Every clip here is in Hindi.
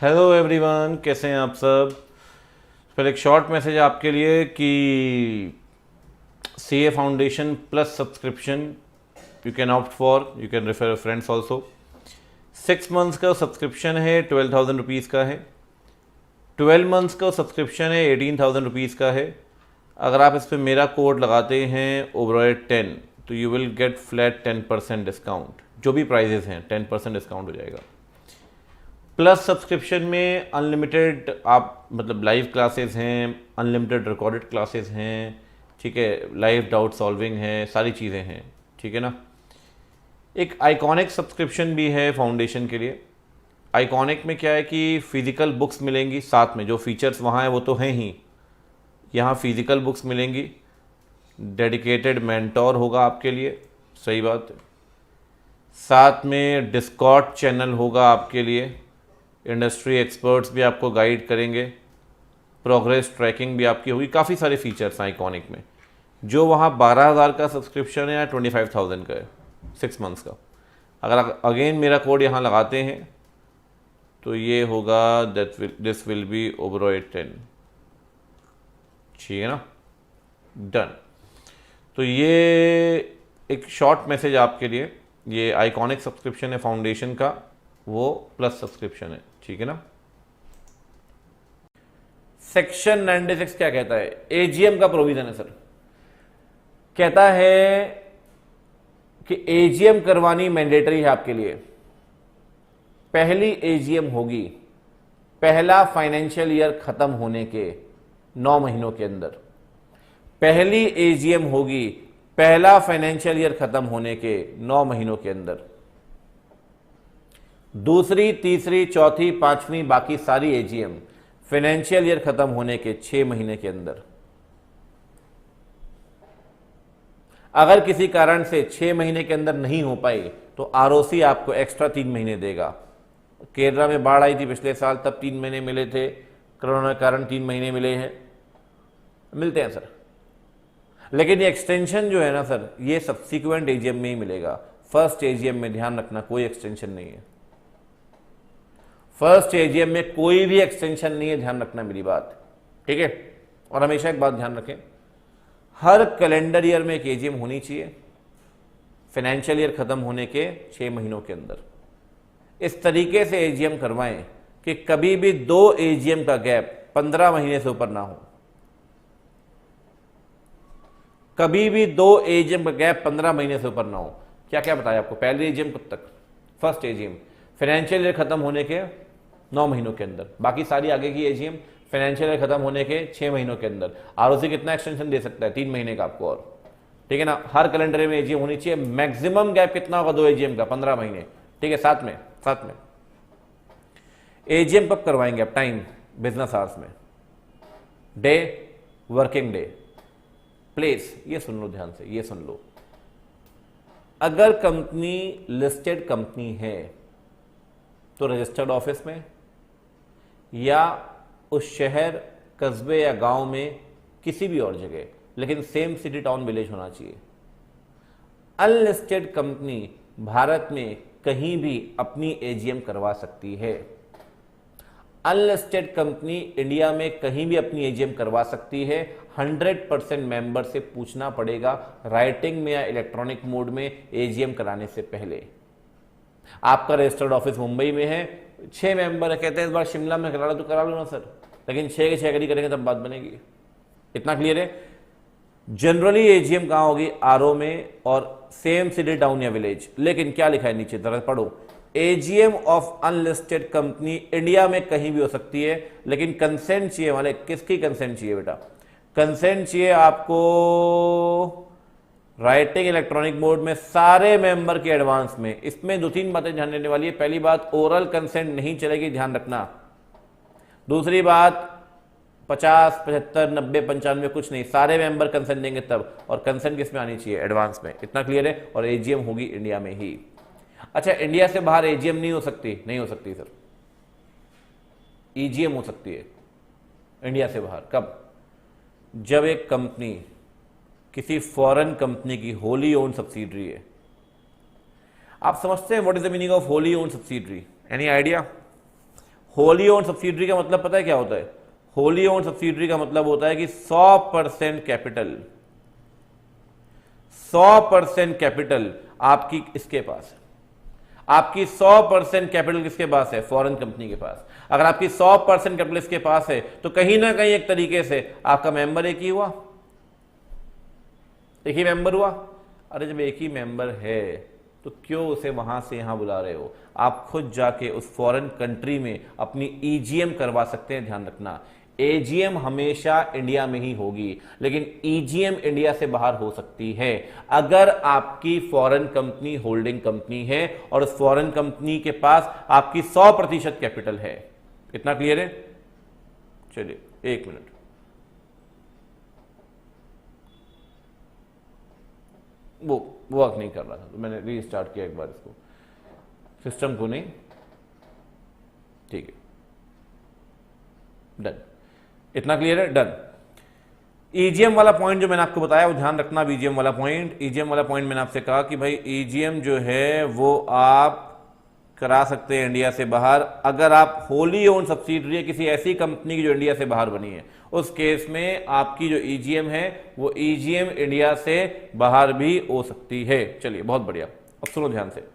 हेलो एवरीवन, कैसे हैं आप सब। फिर एक शॉर्ट मैसेज आपके लिए कि C A foundation plus subscription you can opt for, you can refer friends also. 6 months का सब्सक्रिप्शन है, 12,000 रुपीज़ का है। 12 मंथ्स का सब्सक्रिप्शन है, 18,000 रुपीज़ का है। अगर आप इस पर मेरा कोड लगाते हैं OBEROY10 तो you will get flat 10% discount. जो भी प्राइजेस हैं 10% डिस्काउंट हो जाएगा। प्लस सब्सक्रिप्शन में अनलिमिटेड आप मतलब लाइव क्लासेस हैं, अनलिमिटेड रिकॉर्डेड क्लासेस हैं, ठीक है, लाइव डाउट सॉल्विंग है, सारी चीज़ें हैं, ठीक है ना। एक आइकॉनिक सब्सक्रिप्शन भी है फाउंडेशन के लिए। आइकॉनिक में क्या है कि फ़िज़िकल बुक्स मिलेंगी साथ में, जो फीचर्स वहाँ हैं वो तो हैं ही, यहाँ फ़िज़िकल बुक्स मिलेंगी, डेडिकेटेड मेंटोर होगा आपके लिए, सही बात है। साथ में डिस्कॉर्ड चैनल होगा आपके लिए, इंडस्ट्री एक्सपर्ट्स भी आपको गाइड करेंगे, प्रोग्रेस ट्रैकिंग भी आपकी होगी, काफ़ी सारे फीचर्स हैं आइकॉनिक में। जो वहाँ 12,000 का सब्सक्रिप्शन है या 25,000 का है 6 मंथ्स का, अगर अगेन मेरा कोड यहाँ लगाते हैं तो ये होगा दिस विल बी OBEROY10, ठीक है ना, डन। तो ये एक शॉर्ट मैसेज आपके लिए, ये आइकॉनिक सब्सक्रिप्शन है फाउंडेशन का, वो प्लस सब्सक्रिप्शन है, ठीक है ना। सेक्शन 96 क्या कहता है? एजीएम का प्रोविजन है सर। कहता है कि एजीएम करवानी मैंडेटरी है आपके लिए। पहली एजीएम होगी पहला फाइनेंशियल ईयर खत्म होने के 9 महीनों के अंदर। पहली एजीएम होगी पहला फाइनेंशियल ईयर खत्म होने के 9 महीनों के अंदर। दूसरी, तीसरी, चौथी, पांचवी, बाकी सारी एजीएम फाइनेंशियल ईयर खत्म होने के 6 महीने के अंदर। अगर किसी कारण से 6 महीने के अंदर नहीं हो पाई तो आरओसी आपको एक्स्ट्रा 3 महीने देगा। केरला में बाढ़ आई थी पिछले साल, तब 3 महीने मिले थे, कोरोना के कारण 3 महीने मिले हैं, मिलते हैं सर। लेकिन ये एक्सटेंशन जो है ना सर, ये सब्सिक्वेंट एजीएम में ही मिलेगा। फर्स्ट एजीएम में ध्यान रखना कोई एक्सटेंशन नहीं है। फर्स्ट एजीएम में कोई भी एक्सटेंशन नहीं है, ध्यान रखना मेरी बात, ठीक है। और हमेशा एक बात ध्यान रखें, हर कैलेंडर ईयर में एक एजीएम होनी चाहिए, फाइनेंशियल ईयर खत्म होने के 6 महीनों के अंदर। इस तरीके से एजीएम करवाएं कि कभी भी 2 एजीएम का गैप 15 महीने से ऊपर ना हो। कभी भी 2 एजीएम का गैप 15 महीने से ऊपर ना हो। क्या क्या बताया आपको? पहली एजीएम कब तक? फर्स्ट एजीएम फाइनेंशियल ईयर खत्म होने के 9 महीनों के अंदर, बाकी सारी आगे की एजीएम फाइनेंशियल ईयर खत्म होने के 6 महीनों के अंदर। आरओसी कितना एक्सटेंशन दे सकता है? 3 महीने का आपको, और ठीक है ना। हर कैलेंडर में एजीएम होनी चाहिए। मैक्सिमम गैप कितना होगा 2 एजीएम का? 15 महीने, ठीक है। साथ में एजीएम कब करवाएंगे आप? टाइम बिजनेस आवर्स में, डे, वर्किंग डे, प्लेस, ये सुन लो ध्यान से, ये सुन लो। अगर कंपनी लिस्टेड कंपनी है तो रजिस्टर्ड ऑफिस में या उस शहर, कस्बे या गांव में किसी भी और जगह, लेकिन सेम सिटी, टाउन, विलेज होना चाहिए। अनलिस्टेड कंपनी भारत में कहीं भी अपनी एजीएम करवा सकती है। अनलिस्टेड कंपनी इंडिया में कहीं भी अपनी एजीएम करवा सकती है। 100% मेंबर से पूछना पड़ेगा राइटिंग में या इलेक्ट्रॉनिक मोड में एजीएम कराने से पहले। आपका रजिस्टर्ड ऑफिस मुंबई में है, 6 मेंबर है, कहते हैं इस बार शिमला में करा लो, तो करा लो ना सर, लेकिन 6 के 6 अग्री करेंगे तब बात बनेगी। इतना क्लियर है? जनरली एजीएम कहां होगी? आरओ में और सेम सिटी, टाउन या विलेज। लेकिन क्या लिखा है नीचे, जरा पढ़ो। AGM of unlisted company India में कहीं भी हो सकती है, लेकिन कंसेंट चाहिए। वाले किसकी कंसेंट चाहिए बेटा? कंसेंट चाहिए आपको राइटिंग इलेक्ट्रॉनिक मोड में सारे मेंबर के एडवांस में। इसमें 2-3 बातें ध्यान देने वाली है। पहली बात, ओरल कंसेंट नहीं चलेगी, ध्यान रखना। दूसरी बात, 50, 75, 90, 95 कुछ नहीं, सारे मेंबर कंसेंट देंगे तब। और कंसेंट किस में आनी चाहिए? एडवांस में। इतना क्लियर है? और एजीएम होगी इंडिया में ही। अच्छा, इंडिया से बाहर एजीएम नहीं हो सकती? नहीं हो सकती सर। ईजीएम हो सकती है इंडिया से बाहर। कब? जब एक कंपनी किसी फॉरेन कंपनी की होली ओन सब्सिडरी है। आप समझते हैं what is the meaning of Holi own subsidiary? Any idea? Wholly owned subsidiary का मतलब पता है क्या होता है? होली ओन्ड सब्सिडरी का मतलब होता है कि 100% कैपिटल, 100% कैपिटल आपकी इसके पास है। आपकी 100% कैपिटल किसके पास है? फॉरेन कंपनी के पास। अगर आपकी 100% कैपिटल इसके पास है तो कहीं ना कहीं एक तरीके से आपका मेंबर एक ही हुआ, एक ही मेंबर हुआ। अरे जब एक ही मेंबर है तो क्यों उसे वहां से यहां बुला रहे हो? आप खुद जाके उस फॉरेन कंट्री में अपनी ईजीएम करवा सकते हैं। ध्यान रखना, एजीएम हमेशा इंडिया में ही होगी, लेकिन ईजीएम इंडिया से बाहर हो सकती है अगर आपकी फॉरेन कंपनी होल्डिंग कंपनी है और उस फॉरेन कंपनी के पास आपकी 100% कैपिटल है। इतना क्लियर है? चलिए 1 मिनट, वो वर्क नहीं कर रहा था तो मैंने रीस्टार्ट किया एक बार इसको, सिस्टम को नहीं। ठीक है, डन। इतना क्लियर है? डन। ईजीएम वाला पॉइंट जो मैंने आपको बताया वो ध्यान रखना। ईजीएम वाला पॉइंट, ईजीएम वाला पॉइंट मैंने आपसे कहा कि भाई ईजीएम जो है वो आप करा सकते हैं इंडिया से बाहर अगर आप होली ओन सब्सिडरी है किसी ऐसी कंपनी की जो इंडिया से बाहर बनी है। उस केस में आपकी जो ईजीएम है वो ईजीएम इंडिया से बाहर भी हो सकती है। चलिए बहुत बढ़िया, अब सुनो ध्यान से।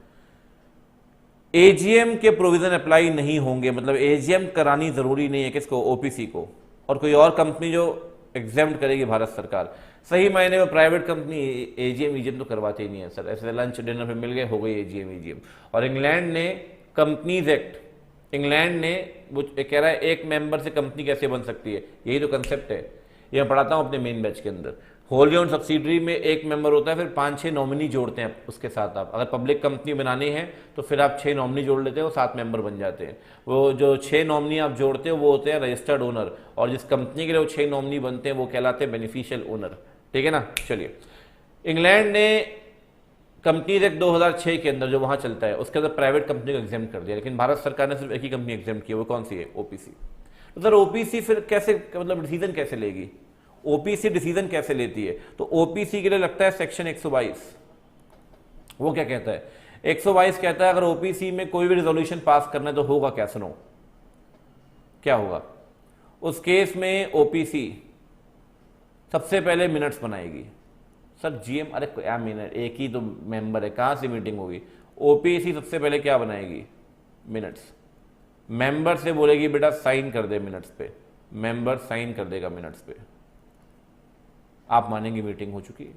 एजीएम के प्रोविजन अप्लाई नहीं होंगे, मतलब एजीएम करानी जरूरी नहीं है किसको? ओपीसी को। और कोई और कंपनी जो एग्जेम्प्ट करेगी भारत सरकार। सही मायने में प्राइवेट कंपनी एजीएम ईजीएम तो करवाते ही नहीं है सर, ऐसे लंच डिनर पे मिल गए हो गई एजीएम ईजीएम। और इंग्लैंड ने कंपनीज एक्ट, इंग्लैंड ने वो कह रहा है एक मेंबर से कंपनी कैसे बन सकती है, यही तो कंसेप्ट है। ये मैं पढ़ाता हूं अपने मेन बैच के अंदर। होली ओन सब्सिडरी में एक मेंबर होता है, फिर 5-6 नॉमिनी जोड़ते हैं उसके साथ। आप अगर पब्लिक कंपनी बनानी है तो फिर आप 6 नॉमिनी जोड़ लेते हो, 7 मेंबर बन जाते हैं। वो जो 6 नॉमिनी आप जोड़ते हो वो होते हैं रजिस्टर्ड ओनर, और जिस कंपनी के लिए वो 6 नॉमिनी बनते हैं वो कहलाते हैं बेनिफिशियल ओनर। ठीक है ना? चलिए, इंग्लैंड ने कंपनीज एक्ट 2006 के अंदर जो वहां चलता है उसके अंदर प्राइवेट कंपनी को एग्जाम कर दिया, लेकिन भारत सरकार ने सिर्फ एक ही कंपनी एग्जाम की है। वो कौन सी है? ओपीसी। तो सर ओपीसी फिर कैसे, मतलब डिसीजन कैसे लेगी? ओपीसी डिसीजन कैसे लेती है? तो ओपीसी के लिए लगता है सेक्शन 122। वो क्या कहता है? 122 कहता है अगर ओपीसी में कोई भी रिजोल्यूशन पास करना है तो होगा क्या? सुनो क्या होगा उस केस में। ओपीसी सबसे पहले मिनट्स बनाएगी। सर जीएम, अरे क्या मिनट, एक ही तो मेंबर है, कहां से मीटिंग होगी? ओपीसी सबसे पहले क्या बनाएगी? मिनट्स। मेंबर से बोलेगी बेटा साइन कर दे मिनट्स पे, मेंबर साइन कर देगा मिनट्स पे, आप मानेंगे मीटिंग हो चुकी है।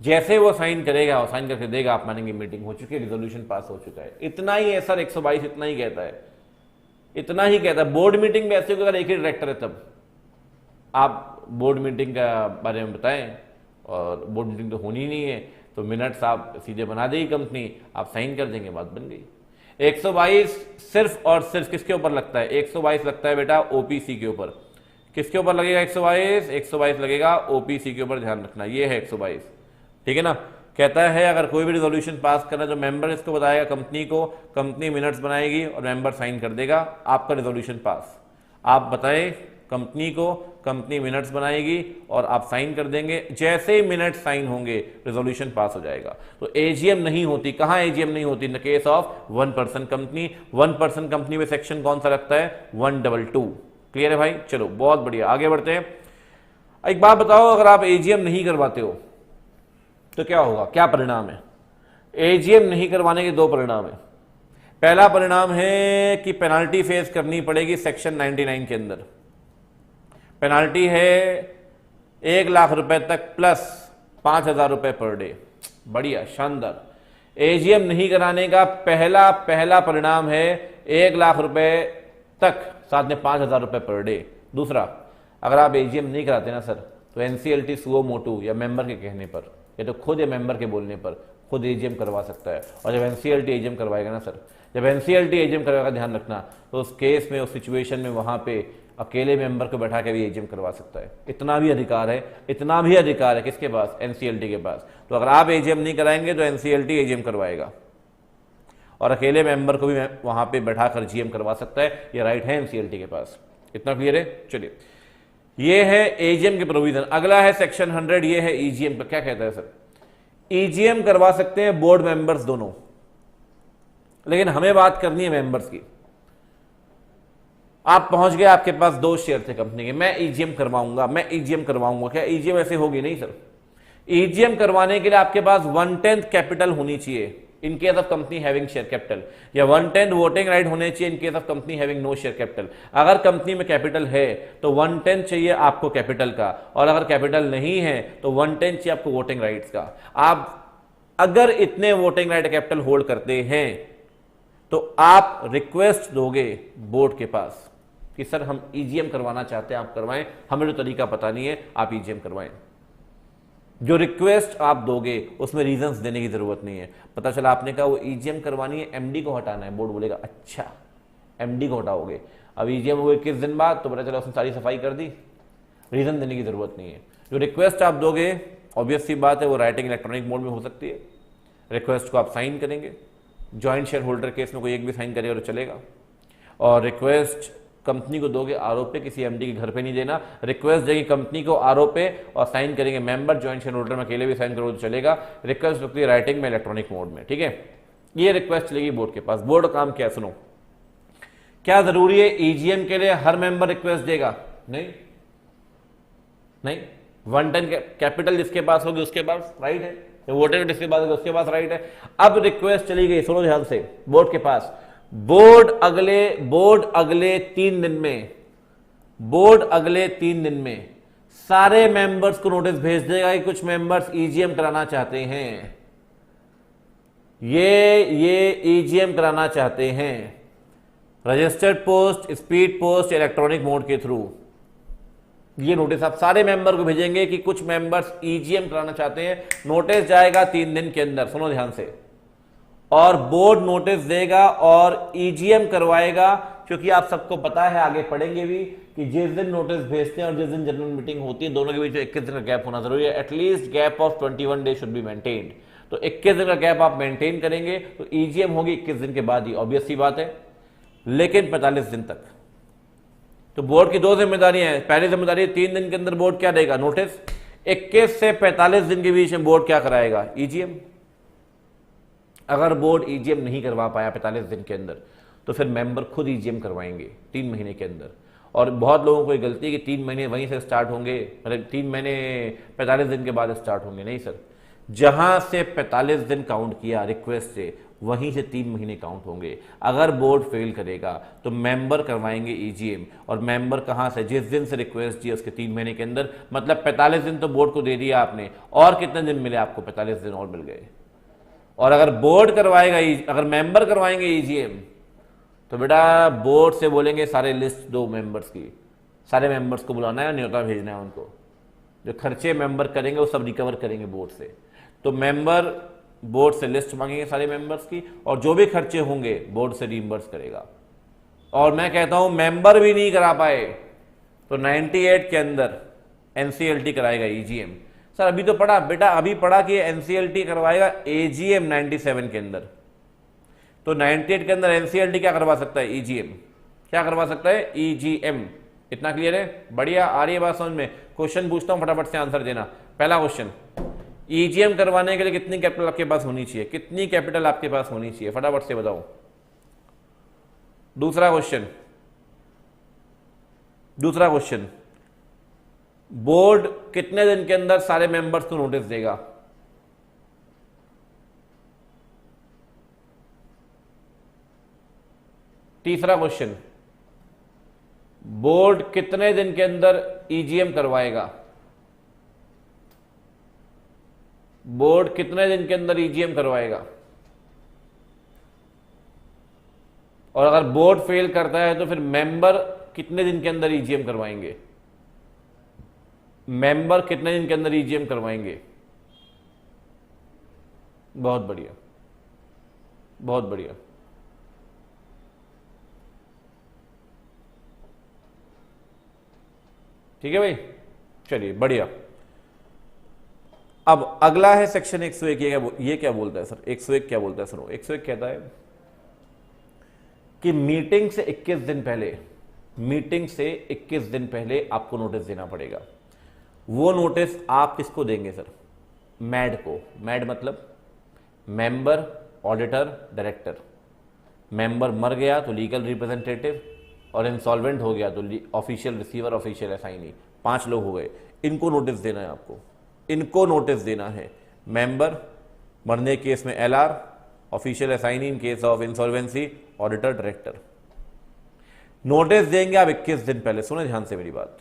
जैसे वो साइन करेगा और साइन करके देगा, आप मानेंगे मीटिंग हो चुकी है, रिजोल्यूशन पास हो चुका है। इतना ही है सर, 122 इतना ही कहता है, इतना ही कहता है। बोर्ड मीटिंग में ऐसे होगा अगर एक ही डायरेक्टर है तब आप बोर्ड मीटिंग का बारे में बताएं, और बोर्ड मीटिंग तो होनी नहीं है तो मिनट्स आप सीधे बना देगी कंपनी, आप साइन कर देंगे, बात बन गई। 122 सिर्फ और सिर्फ किसके ऊपर लगता है? 122 लगता है बेटा ओपीसी के ऊपर। किसके ऊपर लगेगा 122? 122 लगेगा ओपीसी के ऊपर, ध्यान रखना। ये है 122, ठीक है ना? कहता है अगर कोई भी रिजोल्यूशन पास करना है तो मेंबर इसको बताएगा कंपनी को, कंपनी मिनट्स बनाएगी और मेंबर साइन कर देगा, आपका रिजोल्यूशन पास। आप बताएं कंपनी को, कंपनी मिनट्स बनाएगी और आप साइन कर देंगे। जैसे ही मिनट्स साइन होंगे रिजोल्यूशन पास हो जाएगा। तो एजीएम नहीं होती। कहां एजीएम नहीं होती? In the case of 1 person company. 1 person company में सेक्शन कौन सा लगता है? 122। क्लियर है भाई? चलो बहुत बढ़िया, आगे बढ़ते हैं। एक बात बताओ, अगर आप एजीएम नहीं करवाते हो तो क्या होगा? क्या परिणाम है? एजीएम नहीं करवाने के 2 परिणाम है। पहला परिणाम है कि पेनाल्टी फेस करनी पड़ेगी सेक्शन 99 के अंदर। पेनाल्टी है 1 लाख रुपए तक प्लस 5,000 रुपए पर डे। बढ़िया, शानदार। एजीएम नहीं कराने का पहला परिणाम है 1 लाख रुपए तक, साथ में 5,000 रुपए पर डे। दूसरा, अगर आप एजीएम नहीं कराते ना सर तो एनसीएलटी सुओ मोटू या मेंबर के कहने पर या तो खुद या मेंबर के बोलने पर खुद एजीएम करवा सकता है। और जब एनसीएलटी एजीएम करवाएगा ना सर, जब एनसीएलटी एजीएम करवाएगा, ध्यान रखना, तो उस केस में, उस सिचुएशन में वहां पे अकेले मेंबर को बैठा के भी एजीएम करवा सकता है। इतना भी अधिकार है, इतना भी अधिकार है किसके पास? एनसीएलटी के पास। तो अगर आप एजीएम नहीं कराएंगे तो एनसीएलटी एजीएम करवाएगा और अकेले मेंबर को भी वहां पे बैठाकर जीएम करवा सकता है। ये राइट है एनसीएलटी के पास। इतना क्लियर है? चलिए, ये है एजीएम के प्रोविजन। अगला है सेक्शन 100, ये है ईजीएम का। क्या कहता है सर? ईजीएम करवा सकते हैं बोर्ड मेंबर्स दोनों, लेकिन हमें बात करनी है मेंबर्स की। आप पहुंच गए, आपके पास 2 शेयर थे कंपनी के, मैं ईजीएम करवाऊंगा, मैं ईजीएम करवाऊंगा। क्या ईजीएम ऐसे होगी? नहीं सर। ईजीएम करवाने के लिए आपके पास 1/10 कैपिटल होनी चाहिए in case of company having share capital, या 1/10 वोटिंग राइट होने चाहिए in case of company having no share capital. अगर कंपनी में कैपिटल है तो 1/10 चाहिए आपको कैपिटल का, और अगर कैपिटल नहीं है तो 1/10 चाहिए आपको वोटिंग राइट्स का। आप अगर इतने वोटिंग राइट कैपिटल होल्ड करते हैं तो आप रिक्वेस्ट दोगे बोर्ड के पास कि सर हम ईजीएम करवाना चाहते हैं, आप करवाएं, हमें तो तरीका पता नहीं है, आप ईजीएम करवाएं। जो रिक्वेस्ट आप दोगे उसमें रीजंस देने की जरूरत नहीं है। पता चला आपने कहा वो ईजीएम करवानी है, एमडी को हटाना है, बोर्ड बोलेगा अच्छा एमडी को हटाओगे, अब ईजीएम हुए 21 दिन बाद, तो पता चला उसने सारी सफाई कर दी, रीजन देने की जरूरत नहीं है। जो रिक्वेस्ट आप दोगे ऑब्वियस सी बात है वो राइटिंग इलेक्ट्रॉनिक मोड में हो सकती है। रिक्वेस्ट को आप साइन करेंगे, जॉइंट शेयर होल्डर केस में कोई एक भी साइन करेगा तो चलेगा। और रिक्वेस्ट कंपनी को दोगे आरओ पे, किसी एमडी के घर पे नहीं देना। रिक्वेस्ट देगी कंपनी को आरओ पे और साइन करेंगे मेंबर, जॉइंट शेयर होल्डर में अकेले भी साइन करो तो चलेगा। रिक्वेस्ट होती है राइटिंग में इलेक्ट्रॉनिक मोड में, ठीक है। ये रिक्वेस्ट चलेगी बोर्ड के पास। बोर्ड का काम क्या, सुनो, क्या जरूरी है ईजीएम के लिए हर मेंबर रिक्वेस्ट देगा? नहीं नहीं, 1/10 कैपिटल जिसके पास होगी उसके पास राइट है, वोटर जिसके पास होगा उसके पास राइट है। अब रिक्वेस्ट चली गई, सुनो ध्यान से, बोर्ड के पास। बोर्ड अगले 3 दिन में, बोर्ड अगले 3 दिन में सारे मेंबर्स को नोटिस भेज देगा कि कुछ मेंबर्स ईजीएम कराना चाहते हैं, ये ईजीएम कराना चाहते हैं, registered post, speed post, electronic mode के थ्रू। ये नोटिस आप सारे मेंबर को भेजेंगे कि कुछ मेंबर्स ईजीएम कराना चाहते हैं। नोटिस जाएगा 3 दिन के अंदर, सुनो ध्यान से, और बोर्ड नोटिस देगा और ईजीएम करवाएगा। क्योंकि आप सबको पता है, आगे पढ़ेंगे भी, कि जिस दिन नोटिस भेजते हैं और जिस दिन जनरल मीटिंग होती है दोनों के बीच 21 दिन का गैप होना जरूरी है। At least gap of 21 days should be maintained. तो 21 दिन का गैप आप मेंटेन करेंगे तो ईजीएम होगी 21 दिन के बाद ही, ऑब्वियस सी बात है, लेकिन 45 दिन तक। तो बोर्ड की 2 जिम्मेदारियां हैं। पहली जिम्मेदारी 3 दिन के अंदर बोर्ड क्या देगा? नोटिस। 21 से 45 दिन के बीच में बोर्ड क्या कराएगा? ईजीएम। अगर बोर्ड ईजीएम नहीं करवा पाया 45 दिन के अंदर तो फिर मेंबर खुद ईजीएम करवाएंगे 3 महीने के अंदर। और बहुत लोगों को ये गलती है कि 3 महीने वहीं से स्टार्ट होंगे, मतलब 3 महीने 45 दिन के बाद स्टार्ट होंगे। नहीं सर, जहां से 45 दिन काउंट किया रिक्वेस्ट से वहीं से 3 महीने काउंट होंगे। अगर बोर्ड फेल करेगा तो मेंबर करवाएंगे ईजीएम, और मेंबर कहां से? जिस दिन से रिक्वेस्ट दी उसके 3 महीने के अंदर। मतलब 45 दिन तो बोर्ड को दे दिया आपने, और कितने दिन मिले आपको? 45 दिन और मिल गए। और अगर बोर्ड करवाएगा, अगर मेंबर करवाएंगे ईजीएम, तो बेटा बोर्ड से बोलेंगे सारे लिस्ट दो मेंबर्स की, सारे मेंबर्स को बुलाना है, न्योता भेजना है उनको। जो खर्चे मेंबर करेंगे वो सब रिकवर करेंगे बोर्ड से। तो मेंबर बोर्ड से लिस्ट मांगेंगे सारे मेंबर्स की, और जो भी खर्चे होंगे बोर्ड से रीइंबर्स करेगा। और मैं कहता हूं मेंबर भी नहीं करा पाए तो 98 के अंदर एनसीएलटी कराएगा ईजीएम। सर अभी तो पढ़ा बेटा, अभी पढ़ा कि एनसीएलटी करवाएगा एजीएम 97 के अंदर। तो 98 के अंदर एनसीएलटी क्या करवा सकता है? ईजीएम। क्या करवा सकता है? ईजीएम। इतना क्लियर है? बढ़िया, आ रही है बात समझ में? क्वेश्चन पूछता हूं, फटाफट से आंसर देना। पहला क्वेश्चन, ईजीएम करवाने के लिए कितनी कैपिटल आपके पास होनी चाहिए? कितनी कैपिटल आपके पास होनी चाहिए? फटाफट से बताओ। दूसरा क्वेश्चन, बोर्ड कितने दिन के अंदर सारे मेंबर्स को नोटिस देगा? तीसरा क्वेश्चन, बोर्ड कितने दिन के अंदर ईजीएम करवाएगा? बोर्ड कितने दिन के अंदर ईजीएम करवाएगा? और अगर बोर्ड फेल करता है तो फिर मेंबर कितने दिन के अंदर ईजीएम करवाएंगे? मेंबर कितने दिन के अंदर ईजीएम करवाएंगे? बहुत बढ़िया, बहुत बढ़िया। ठीक है भाई, चलिए बढ़िया। अब अगला है सेक्शन 101। ये क्या बोलता है सर? 101 क्या बोलता है? सुनो, 101 कहता है कि मीटिंग से 21 दिन पहले आपको नोटिस देना पड़ेगा। वो नोटिस आप किसको देंगे सर? मैड को। मैड मतलब मेंबर, ऑडिटर, डायरेक्टर। मेंबर मर गया तो लीगल रिप्रेजेंटेटिव, और इंसॉल्वेंट हो गया तो ऑफिशियल रिसीवर, ऑफिशियल असाइनी, 5 लोग हो गए। इनको नोटिस देना है आपको, इनको नोटिस देना है। मेंबर, मरने केस में LR, official assignee in case of insolvency, auditor, director. Notice देंगे आप 21 दिन पहले, सुने ध्यान से मेरी बात,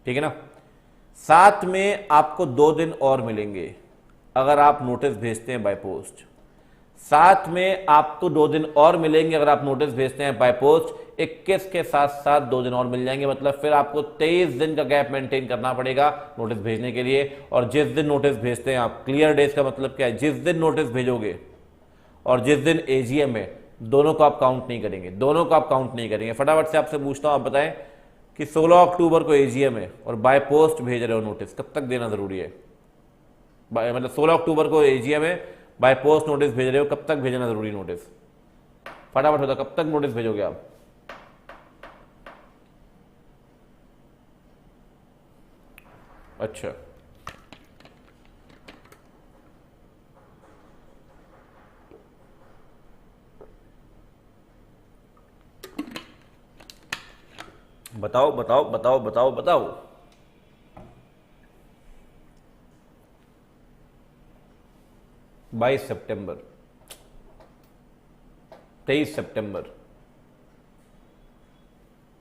ठीक है ना। साथ में आपको 2 दिन और मिलेंगे अगर आप नोटिस भेजते हैं बाय पोस्ट। साथ में आपको 2 दिन और मिलेंगे अगर आप नोटिस भेजते हैं बाय पोस्ट। 21 के साथ साथ 2 दिन और मिल जाएंगे, मतलब फिर आपको 23 दिन का गैप मेंटेन करना पड़ेगा नोटिस भेजने के लिए। और जिस दिन नोटिस भेजते हैं आप, क्लियर डेज का मतलब क्या है, जिस दिन नोटिस भेजोगे और जिस दिन एजीएम है, दोनों को आप काउंट नहीं करेंगे, दोनों को आप काउंट नहीं करेंगे। फटाफट से आपसे पूछता हूं, आप बताएं कि 16 अक्टूबर को एजीएम है और बाय पोस्ट भेज रहे हो नोटिस, कब तक देना जरूरी है? मतलब 16 अक्टूबर को एजीएम है, बाय पोस्ट नोटिस भेज रहे हो, कब तक भेजना जरूरी नोटिस? फटाफट होता, कब तक नोटिस भेजोगे आप? अच्छा, बताओ बताओ बताओ बताओ बताओ। 22 सितंबर, 23 सितंबर,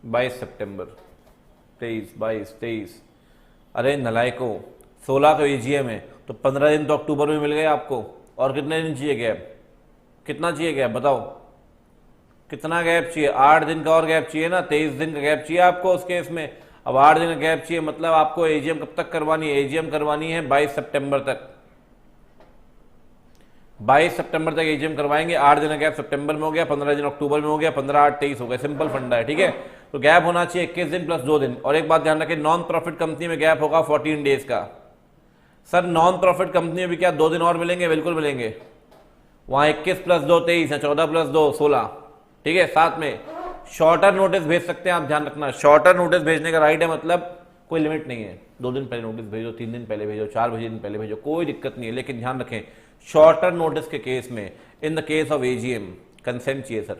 22 सितंबर, 23, 22, 23। अरे नलायकों, 16 को एजीएम है तो 15 दिन तो अक्टूबर में मिल गए आपको। और कितने दिन चाहिए गैप? कितना चाहिए गैप बताओ? कितना गैप चाहिए? 8 दिन का और गैप चाहिए ना, 23 दिन का गैप चाहिए आपको उस केस में। अब 8 दिन का गैप चाहिए, मतलब आपको एजीएम कब तक करवानी है? एजीएम करवानी है 22 सितंबर तक। 22 सितंबर तक एजीएम करवाएंगे। 8 दिन का गैप सितंबर में हो गया, 15 दिन अक्टूबर में हो गया, 15, 8, 23 हो गया। सिंपल फंडा है, ठीक है। तो गैप होना चाहिए 21 दिन प्लस 2 दिन। और एक बात ध्यान रखें, नॉन प्रॉफिट कंपनी में गैप होगा 14 डेज का। सर नॉन प्रॉफिट कंपनी में भी क्या 2 दिन और मिलेंगे? बिल्कुल मिलेंगे। वहां 21 प्लस 2 23 है, 14 प्लस 2 16, ठीक है। साथ में शॉर्टर नोटिस भेज सकते हैं आप, ध्यान रखना। शॉर्टर नोटिस भेजने का राइट है, मतलब कोई लिमिट नहीं है। 2 दिन पहले नोटिस भेजो, 3 दिन पहले भेजो, 4 दिन पहले भेजो, कोई दिक्कत नहीं है। लेकिन ध्यान रखें, शॉर्टर नोटिस के केस में, in the case of AGM, consent चाहिए सर,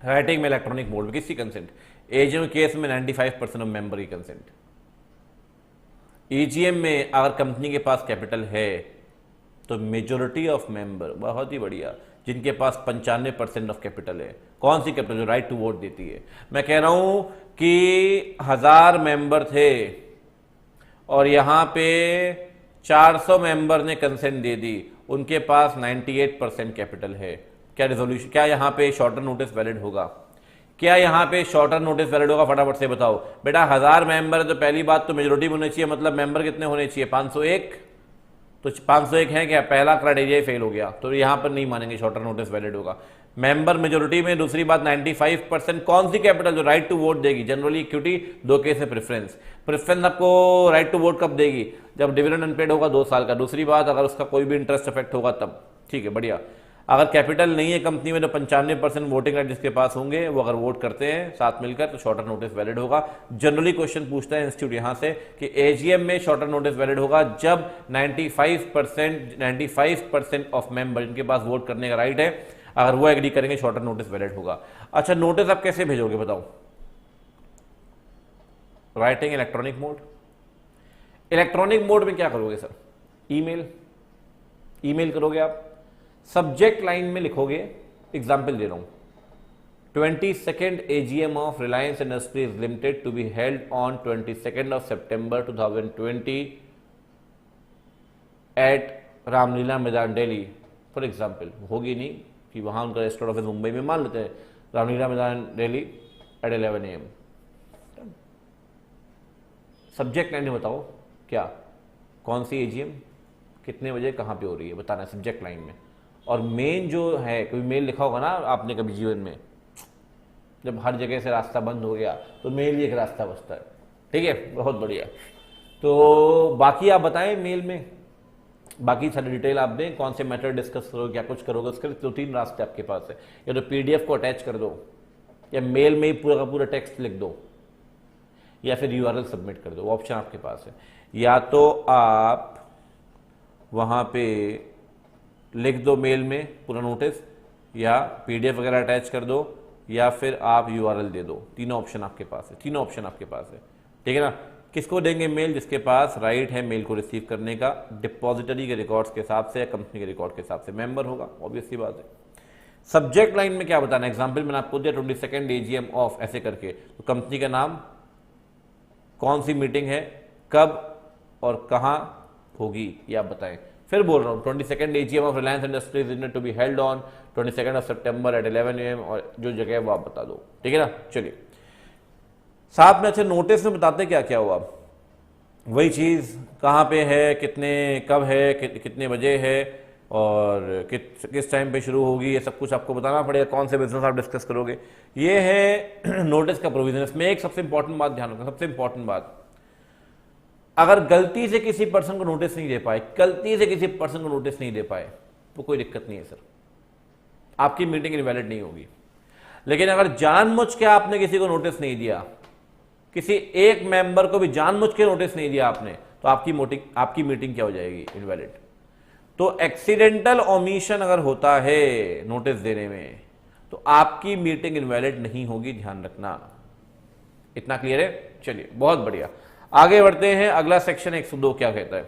राइटिंग में, इलेक्ट्रॉनिक मोड में, किसी कंसेंट। एजीएम केस में 95% ऑफ मेंबर की कंसेंट। एजीएम में अगर कंपनी के पास कैपिटल है तो मेजोरिटी ऑफ मेंबर, बहुत ही बढ़िया, जिनके पास 95% ऑफ कैपिटल है। कौन सी कैपिटल? जो राइट टू वोट देती है। मैं कह रहा हूं कि 1000 मेंबर थे और यहां पे 400 मेंबर ने कंसेंट दे दी, उनके पास 98% कैपिटल है। क्या रिजोल्यूशन, क्या यहां पे शॉर्टर नोटिस वैलिड होगा? क्या यहां पे शॉर्टर नोटिस वैलिड होगा? फटाफट से बताओ बेटा। 1000 मेंबर है तो पहली बात तो मेजोरिटी में होनी चाहिए, मतलब मेंबर कितने होने चाहिए? 501। तो 501 है क्या? पहला क्राइटेरिया ही फेल हो गया, तो यहां पर नहीं मानेंगे शॉर्टर नोटिस वैलिड होगा। मेंबर मेजोरिटी में। दूसरी बात 95%। कौन सी कैपिटल जो राइट टू वोट देगी? जनरली इक्विटी, 2 केस है प्रेफरेंस। प्रेफरेंस आपको राइट टू वोट कब देगी? जब डिविडेंड अनपेड होगा 2 साल का। दूसरी बात, अगर उसका कोई भी इंटरेस्ट इफेक्ट होगा तब, ठीक है, बढ़िया। अगर कैपिटल नहीं है कंपनी में तो 95% वोटिंग राइट जिसके पास होंगे वो अगर वोट करते हैं साथ मिलकर तो शॉर्टर नोटिस वैलिड होगा। जनरली क्वेश्चन पूछता है इंस्टीट्यूट यहां से कि एजीएम में शॉर्टर नोटिस वैलिड होगा जब 95% ऑफ मेंबर जिनके पास वोट करने का राइट है, अगर वो एग्री करेंगे शॉर्टर नोटिस वैलिड होगा। अच्छा, नोटिस आप कैसे भेजोगे बताओ? Writing, electronic mode. Electronic mode में क्या करोगे सर? ईमेल, ईमेल करोगे आप। सब्जेक्ट लाइन में लिखोगे, एग्जाम्पल दे रहा हूं, 22nd AGM of Reliance Industries Limited to be held on 22nd of September 2020 at Ramlila Maidan Delhi. For example, होगी नहीं कि वहां उनका रजिस्टर्ड ऑफिस मुंबई में, मान लेते हैं Ramlila Maidan Delhi at 11 AM। Subject line में बताओ क्या, कौन सी एजीएम, कितने बजे, कहां पे हो रही है, बताना है सब्जेक्ट लाइन में। और मेन जो है, कोई मेल लिखा होगा ना आपने कभी जीवन में, जब हर जगह से रास्ता बंद हो गया तो मेल ही एक रास्ता बचता है, ठीक है, बहुत बढ़िया। तो बाकी आप बताएं मेल में, बाकी सारी डिटेल आप दें, कौन से मैटर डिस्कस करोगे, क्या कुछ करोगे, उसके लिए 2-3 रास्ते आपके पास है। या तो पीडीएफ को अटैच कर दो, या मेल में ही पूरा का पूरा टेक्स्ट लिख दो, या फिर यूआरएल सबमिट कर दो, ऑप्शन आपके पास है। या तो आप वहां पे लिख दो मेल में पूरा नोटिस, या पीडीएफ वगैरह अटैच कर दो, या फिर आप URL दे दो। तीनों ऑप्शन आपके पास है, तीनों ऑप्शन आपके पास है, ठीक है ना। किसको देंगे मेल? जिसके पास राइट है मेल को रिसीव करने का, डिपॉजिटरी के रिकॉर्ड्स के हिसाब से या कंपनी के रिकॉर्ड के हिसाब से मेंबर होगा, ऑब्वियस सी बात है। सब्जेक्ट लाइन में क्या बताना, एग्जाम्पल मैंने आपको दिया 22 AGM ऑफ ऐसे करके, तो कंपनी का नाम, कौन सी मीटिंग है, कब और कहाँ होगी ये आप बताएं। फिर बोल रहा हूँ 22 AGM of Reliance Industries Limited to be held on 22 September at 11 AM, और जो जगह है वो आप बता दो, ठीक है ना। चलिए साथ में अच्छा नोटिस में बताते क्या क्या हुआ, वही चीज़ कहाँ पे है, कितने कब है, कितने बजे है और किस टाइम पे शुरू होगी, ये सब कुछ आपको बताना पड़ेगा, कौन से बिजनेस आप डिस्कस करोगे। ये है नोटिस का प्रोविजन। इसमें एक सबसे इंपॉर्टेंट बात ध्यान रखना, सबसे इंपॉर्टेंट बात, अगर गलती से किसी पर्सन को नोटिस नहीं दे पाए, गलती से किसी पर्सन को नोटिस नहीं दे पाए तो कोई दिक्कत नहीं है सर, आपकी मीटिंग इनवैलिड नहीं होगी। लेकिन अगर जानबूझ के आपने किसी को नोटिस नहीं दिया, किसी एक मेंबर को भी जानबूझ के नोटिस नहीं दिया आपने, तो आपकी मीटिंग क्या हो जाएगी? इनवैलिड। तो एक्सीडेंटल ओमिशन अगर होता है नोटिस देने में तो आपकी मीटिंग इनवैलिड नहीं होगी, ध्यान रखना। इतना क्लियर है? चलिए बहुत बढ़िया, आगे बढ़ते हैं। अगला सेक्शन 102 क्या कहता है?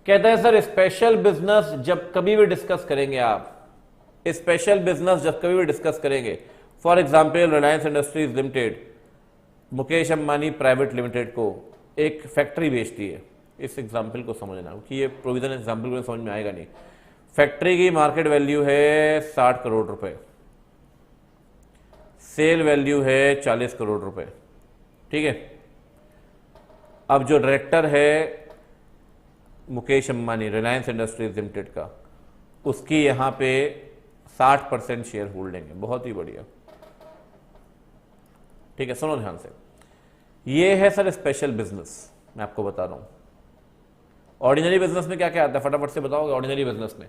कहता है सर स्पेशल बिजनेस जब कभी भी डिस्कस करेंगे आप, स्पेशल बिजनेस जब कभी भी डिस्कस करेंगे, for example Reliance Industries limited Mukesh Ambani private limited को एक फैक्ट्री बेचती है। इस एग्जाम्पल को समझना क्योंकि ये प्रोविजन एग्जाम्पल को समझ में आएगा नहीं। फैक्ट्री की मार्केट वैल्यू है 60 करोड़ रुपए, सेल वैल्यू है 40 करोड़ रुपए, ठीक है। अब जो डायरेक्टर है मुकेश अंबानी रिलायंस इंडस्ट्रीज लिमिटेड का, उसकी यहां पे 60% शेयर होल्डिंग है। बहुत ही बढ़िया, ठीक है, सुनो ध्यान से। ये है सर स्पेशल बिजनेस, मैं आपको बता रहा हूं। ऑर्डिनरी बिजनेस में क्या क्या आता है फटाफट से बताओगे? ऑर्डिनरी बिजनेस में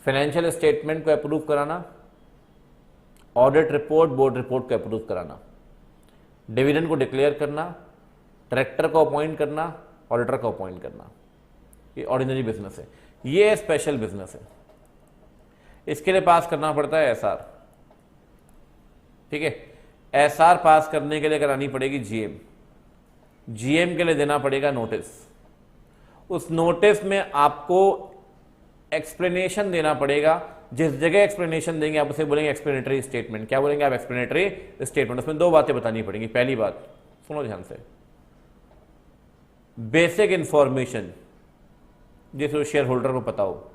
फाइनेंशियल स्टेटमेंट को अप्रूव कराना, ऑडिट रिपोर्ट बोर्ड रिपोर्ट को अप्रूव कराना, डिविडेंड को डिक्लेयर करना, डायरेक्टर को अपॉइंट करना, ऑडिटर को अपॉइंट करना, ये ऑर्डिनरी बिजनेस है। ये स्पेशल बिजनेस है, इसके लिए पास करना पड़ता है एसआर, ठीक है। एसआर पास करने के लिए करानी पड़ेगी जीएम, जीएम के लिए देना पड़ेगा नोटिस। उस नोटिस में आपको एक्सप्लेनेशन देना पड़ेगा। जिस जगह एक्सप्लेनेशन देंगे आप उसे बोलेंगे एक्सप्लेनेटरी स्टेटमेंट। क्या बोलेंगे आप? Explanatory statement. उसमें दो बातें बतानी पड़ेंगी। पहली बात सुनो ध्यान से, बेसिक इंफॉर्मेशन जिसे शेयर होल्डर को पता हो।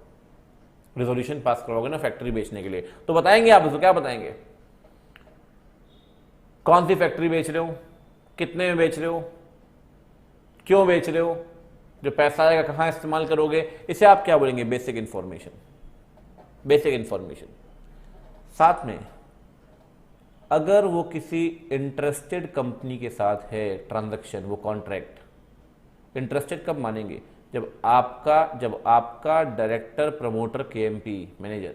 रिजोल्यूशन पास करवाओगे ना फैक्ट्री बेचने के लिए, तो बताएंगे आप उसको। क्या बताएंगे? कौन सी फैक्ट्री बेच रहे हो, कितने में बेच रहे हो, क्यों बेच रहे हो, जो पैसा आएगा कहां इस्तेमाल करोगे, इसे आप क्या बोलेंगे? Basic information. Basic information. साथ में अगर वो किसी इंटरेस्टेड कंपनी के साथ है ट्रांजैक्शन, वो कॉन्ट्रैक्ट, इंटरेस्टेड कब मानेंगे? जब आपका director promoter KMP manager,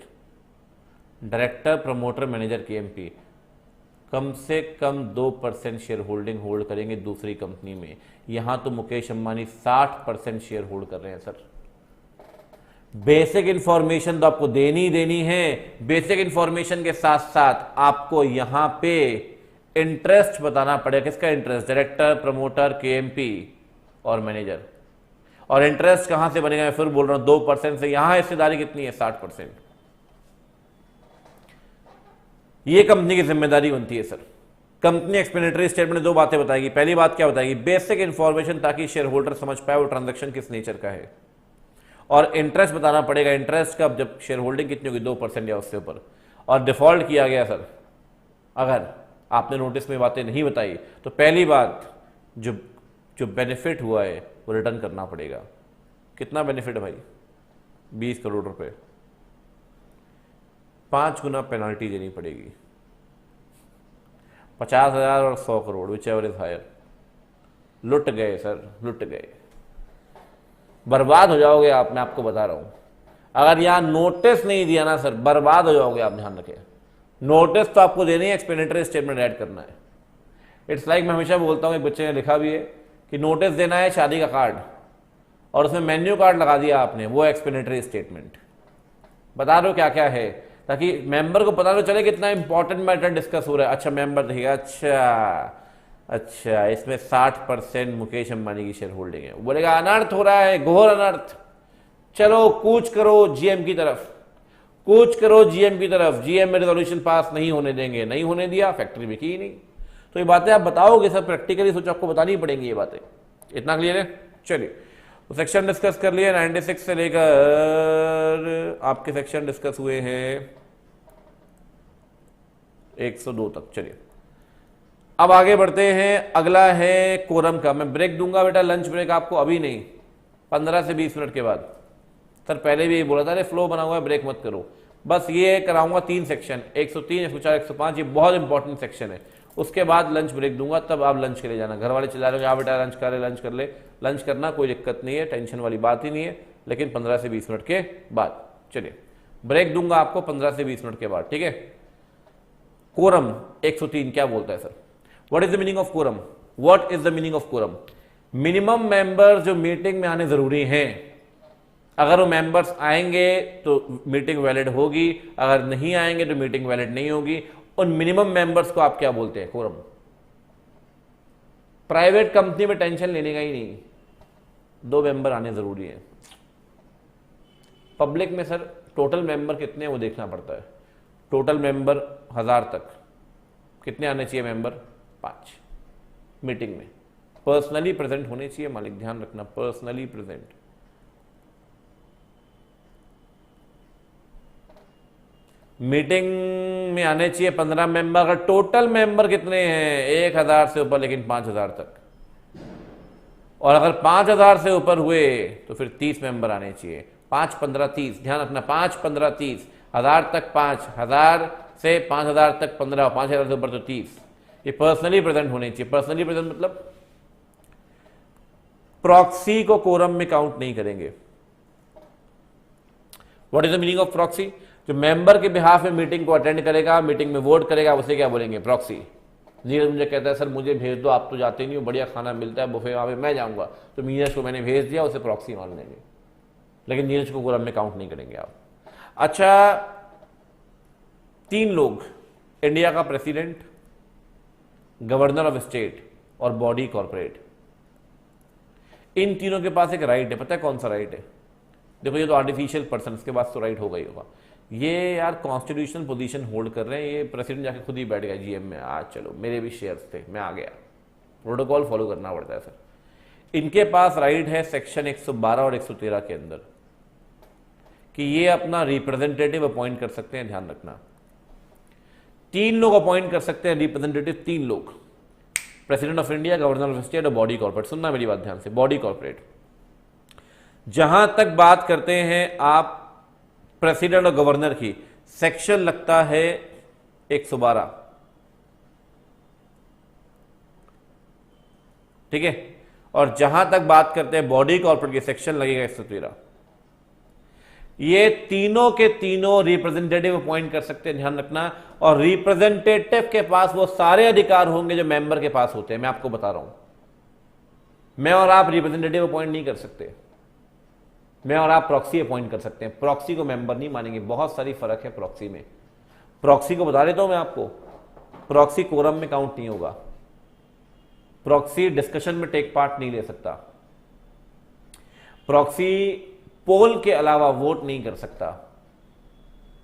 director promoter manager KMP कम से कम 2% शेयर होल्डिंग होल्ड करेंगे दूसरी कंपनी में। यहां तो मुकेश अंबानी 60% शेयर होल्ड कर रहे हैं सर। बेसिक इंफॉर्मेशन तो आपको देनी है। बेसिक इंफॉर्मेशन के साथ साथ आपको यहां पे इंटरेस्ट बताना पड़ेगा। किसका इंटरेस्ट? डायरेक्टर प्रमोटर केएमपी और मैनेजर। और इंटरेस्ट कहां से बनेगा? मैं फिर बोल रहा हूं 2% से। यहां हिस्सेदारी कितनी है? 60%। ये कंपनी की जिम्मेदारी बनती है सर। कंपनी एक्सप्लेनेटरी स्टेटमेंट दो बातें बताएगी। पहली बात क्या बताएगी? बेसिक इंफॉर्मेशन, ताकि शेयर होल्डर समझ पाए वो ट्रांजैक्शन किस नेचर का है। और इंटरेस्ट बताना पड़ेगा। इंटरेस्ट कब? जब शेयर होल्डिंग कितनी होगी? 2% या उससे ऊपर। और डिफॉल्ट किया गया सर, अगर आपने नोटिस में बातें नहीं बताई तो पहली बात जो बेनिफिट हुआ है वो रिटर्न करना पड़ेगा। कितना बेनिफिट भाई? 20 करोड़ रुपए। 5 गुना पेनाल्टी देनी पड़ेगी। 50,000 और 100 crore, whichever is higher. लुट गए सर, लुट गए, बर्बाद हो जाओगे आप। मैं आपको बता रहा हूं, अगर यहां नोटिस नहीं दिया ना सर, बर्बाद हो जाओगे आप। ध्यान रखें, नोटिस तो आपको देनी है, एक्सप्लेनेटरी स्टेटमेंट ऐड करना है। इट्स लाइक मैं हमेशा बोलता हूं, एक बच्चे ने लिखा भी है कि नोटिस देना है शादी का कार्ड और उसमें मेन्यू कार्ड लगा दिया आपने, वो एक्सप्लेनेटरी स्टेटमेंट। बता दो क्या क्या है। ताकि मेंबर को पता तो चले कितना इंपॉर्टेंट मैटर डिस्कस हो रहा है। अच्छा मेंबर देखेगा, अच्छा इसमें 60% मुकेश अंबानी की शेयर होल्डिंग है, बोलेगा अनर्थ हो रहा है, घोर अनर्थ, चलो कूच करो जीएम की तरफ, कूच करो जीएम की तरफ, जीएम में रेजोल्यूशन पास नहीं होने देंगे, नहीं होने दिया, फैक्ट्री में की नहीं। तो ये बातें आप बताओगे सब प्रैक्टिकली, सोचो आपको बतानी पड़ेंगी ये बातें। इतना क्लियर है? चलिए तो सेक्शन डिस्कस कर लिए 96 से लेकर आपके सेक्शन डिस्कस हुए हैं 102 तक। चलिए अब आगे बढ़ते हैं, अगला है कोरम का। मैं ब्रेक दूंगा बेटा, लंच ब्रेक आपको अभी नहीं, 15 से 20 मिनट के बाद। सर पहले भी यही बोला था, अरे फ्लो बना हुआ है, ब्रेक मत करो। बस ये कराऊंगा 3 सेक्शन, 103, 104, 105, ये बहुत इंपॉर्टेंट सेक्शन है। उसके बाद लंच ब्रेक दूंगा, तब आप लंच के लिए जाना। घर वाले चिल्ला रहे हो, बेटा लंच कर ले, लंच कर ले। लंच करना कोई दिक्कत नहीं है, टेंशन वाली बात ही नहीं है, लेकिन 15 से 20 मिनट के बाद। चलिए ब्रेक दूंगा आपको 15 से 20 मिनट के बाद, ठीक है। कोरम 103 क्या बोलता है sir? What is the meaning of quorum? What is the meaning of quorum? Minimum member जो मीटिंग में आने जरूरी हैं, अगर वो मेंबर्स आएंगे तो मीटिंग वैलिड होगी, अगर नहीं आएंगे तो मीटिंग वैलिड नहीं होगी। उन मिनिमम मेंबर्स को आप क्या बोलते हैं? कोरम। प्राइवेट कंपनी में टेंशन लेने का ही नहीं, 2 मेंबर आने जरूरी है। पब्लिक में सर टोटल मेंबर कितने हैं वो देखना पड़ता है। टोटल मेंबर 1000 तक कितने आने चाहिए मेंबर? 5 मीटिंग में। पर्सनली प्रेजेंट होने चाहिए मालिक, ध्यान रखना, पर्सनली प्रेजेंट। मीटिंग में आने चाहिए 15 मेंबर। अगर टोटल मेंबर कितने हैं? 1000 से ऊपर, लेकिन 5000 तक। और अगर 5000 से ऊपर हुए तो फिर 30 मेंबर आने चाहिए। 5, 15, 30, ध्यान रखना, 5, 15, 30, 1000 तक 5, 1000 से 5000 तक 15, 5000 से ऊपर तो 30। ये पर्सनली प्रेजेंट होने चाहिए। पर्सनली प्रेजेंट मतलब प्रॉक्सी को कोरम में काउंट नहीं करेंगे। What is the meaning of proxy? जो मेंबर के बिहाफ में मीटिंग को अटेंड करेगा, मीटिंग में वोट करेगा, उसे क्या बोलेंगे? प्रॉक्सी। नीरज मुझे कहता है सर मुझे भेज दो, आप तो जाते नहीं हो, बढ़िया खाना मिलता है बुफे, वहां पे मैं जाऊंगा। तो नीरज को मैंने भेज दिया, उसे प्रॉक्सी मान लेंगे, लेकिन नीरज को कोरम में काउंट नहीं करेंगे आप। अच्छा 3 लोग, इंडिया का प्रेसिडेंट, गवर्नर ऑफ स्टेट और बॉडी कॉर्पोरेट, इन तीनों के पास एक राइट है। पता है कौन सा राइट है? देखो ये तो आर्टिफिशियल पर्सन, इसके पास तो राइट होगा ही होगा। ये यार कॉन्स्टिट्यूशनल पोजीशन होल्ड कर रहे हैं, ये प्रेसिडेंट जाके खुद ही बैठ गया जीएम में, आज चलो मेरे भी शेयर्स थे, मैं आ गया। प्रोटोकॉल फॉलो करना पड़ता है सर। इनके पास राइट है सेक्शन 112 और 113 के अंदर कि ये अपना रिप्रेजेंटेटिव अपॉइंट कर सकते हैं। ध्यान रखना, 3 लोग अपॉइंट कर सकते हैं रिप्रेजेंटेटिव, 3 लोग, president of India, governor of state और बॉडी कॉर्पोरेट। सुनना मेरी बात ध्यान से, बॉडी कॉर्पोरेट। जहां तक बात करते हैं आप प्रेसिडेंट और गवर्नर की, सेक्शन लगता है 112, ठीक है। और जहां तक बात करते हैं बॉडी कॉर्पोरेट की, सेक्शन लगेगा 113। ये तीनों के तीनों रिप्रेजेंटेटिव अपॉइंट कर सकते हैं, ध्यान रखना। और रिप्रेजेंटेटिव के पास वो सारे अधिकार होंगे जो मेंबर के पास होते हैं। मैं आपको बता रहा हूं, मैं और आप रिप्रेजेंटेटिव अपॉइंट नहीं कर सकते, मैं और आप प्रॉक्सी अपॉइंट कर सकते हैं। प्रॉक्सी को मेंबर नहीं मानेंगे, बहुत सारी फर्क है प्रॉक्सी में। प्रॉक्सी को बता देता हूं मैं आपको, प्रॉक्सी कोरम में काउंट नहीं होगा, प्रॉक्सी डिस्कशन में टेक पार्ट नहीं ले सकता, प्रॉक्सी पोल के अलावा वोट नहीं कर सकता,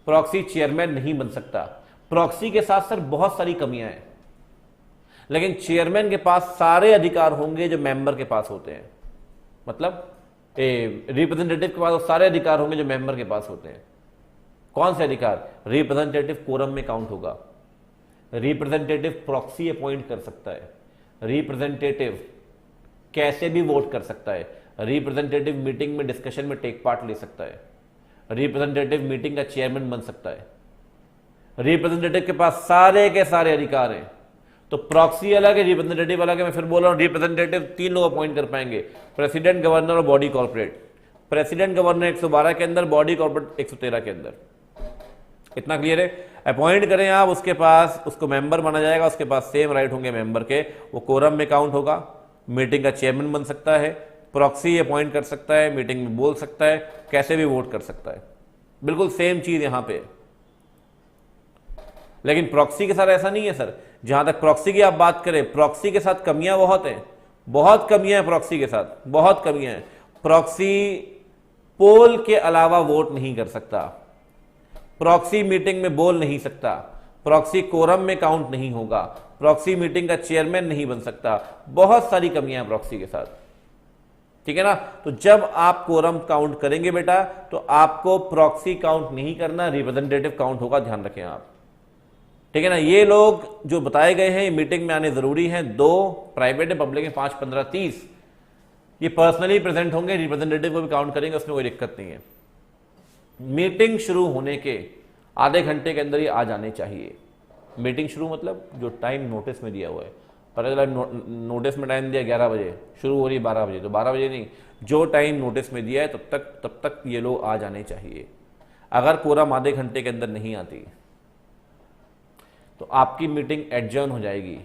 प्रॉक्सी चेयरमैन नहीं बन सकता। प्रॉक्सी के साथ सर बहुत सारी कमियां हैं, लेकिन चेयरमैन के पास सारे अधिकार होंगे जो मेंबर के पास होते हैं। मतलब रिप्रेजेंटेटिव के पास सारे अधिकार होंगे जो मेंबर के पास होते हैं। कौन से अधिकार? रिप्रेजेंटेटिव कोरम में काउंट होगा, रिप्रेजेंटेटिव प्रॉक्सी अपॉइंट कर सकता है, रिप्रेजेंटेटिव कैसे भी वोट कर सकता है, रिप्रेजेंटेटिव मीटिंग में डिस्कशन में टेक पार्ट ले सकता है, रिप्रेजेंटेटिव मीटिंग का चेयरमैन बन सकता है। रिप्रेजेंटेटिव के पास सारे के सारे अधिकार हैं। तो प्रॉक्सी अलग है, रिप्रेजेंटेटिव अलग है। मैं फिर बोल रहा हूं, रिप्रेजेंटेटिव 3 लोग अपॉइंट कर पाएंगे, प्रेसिडेंट, गवर्नर और बॉडी कॉर्पोरेट। प्रेसिडेंट गवर्नर 112 के अंदर, बॉडी कॉर्पोरेट 113 के अंदर। इतना क्लियर है? अपॉइंट करें आप, उसके पास उसको मेंबर माना जाएगा, उसके पास सेम राइट होंगे मेंबर के, वो कोरम में काउंट होगा, मीटिंग का चेयरमैन बन सकता है, प्रॉक्सी अपॉइंट कर सकता है, मीटिंग में बोल सकता है, कैसे भी वोट कर सकता है। बिल्कुल सेम चीज यहां पे। लेकिन प्रॉक्सी के साथ ऐसा नहीं है सर। जहां तक प्रॉक्सी की आप बात करें, प्रॉक्सी के साथ कमियां बहुत हैं, बहुत कमियां हैं प्रॉक्सी के साथ, बहुत कमियां हैं। प्रॉक्सी पोल के अलावा वोट नहीं कर सकता, प्रॉक्सी मीटिंग में बोल नहीं सकता, प्रॉक्सी कोरम में काउंट नहीं होगा, प्रॉक्सी मीटिंग का चेयरमैन नहीं बन सकता, बहुत सारी कमियां हैं प्रॉक्सी के साथ, ठीक है ना। तो जब आप कोरम काउंट करेंगे बेटा, तो आपको प्रॉक्सी काउंट नहीं करना, रिप्रेजेंटेटिव काउंट होगा, ध्यान रखें आप, ठीक है ना। ये लोग जो बताए गए हैं मीटिंग में आने जरूरी हैं, 2 प्राइवेट है, पब्लिक है, 5, 15, 30, ये पर्सनली प्रेजेंट होंगे, रिप्रेजेंटेटिव को भी काउंट करेंगे, उसमें कोई दिक्कत नहीं है। मीटिंग शुरू होने के आधे घंटे के अंदर ही आ जाने चाहिए। मीटिंग शुरू मतलब जो टाइम नोटिस में दिया हुआ है, पता चला नोटिस में टाइम दिया 11 बजे, शुरू हो रही है 12 बजे, तो 12 बजे नहीं, जो टाइम नोटिस में दिया है तब तक ये लोग आ जाने चाहिए। अगर कोरम आधे घंटे के अंदर नहीं आती तो आपकी मीटिंग एडजर्न हो जाएगी।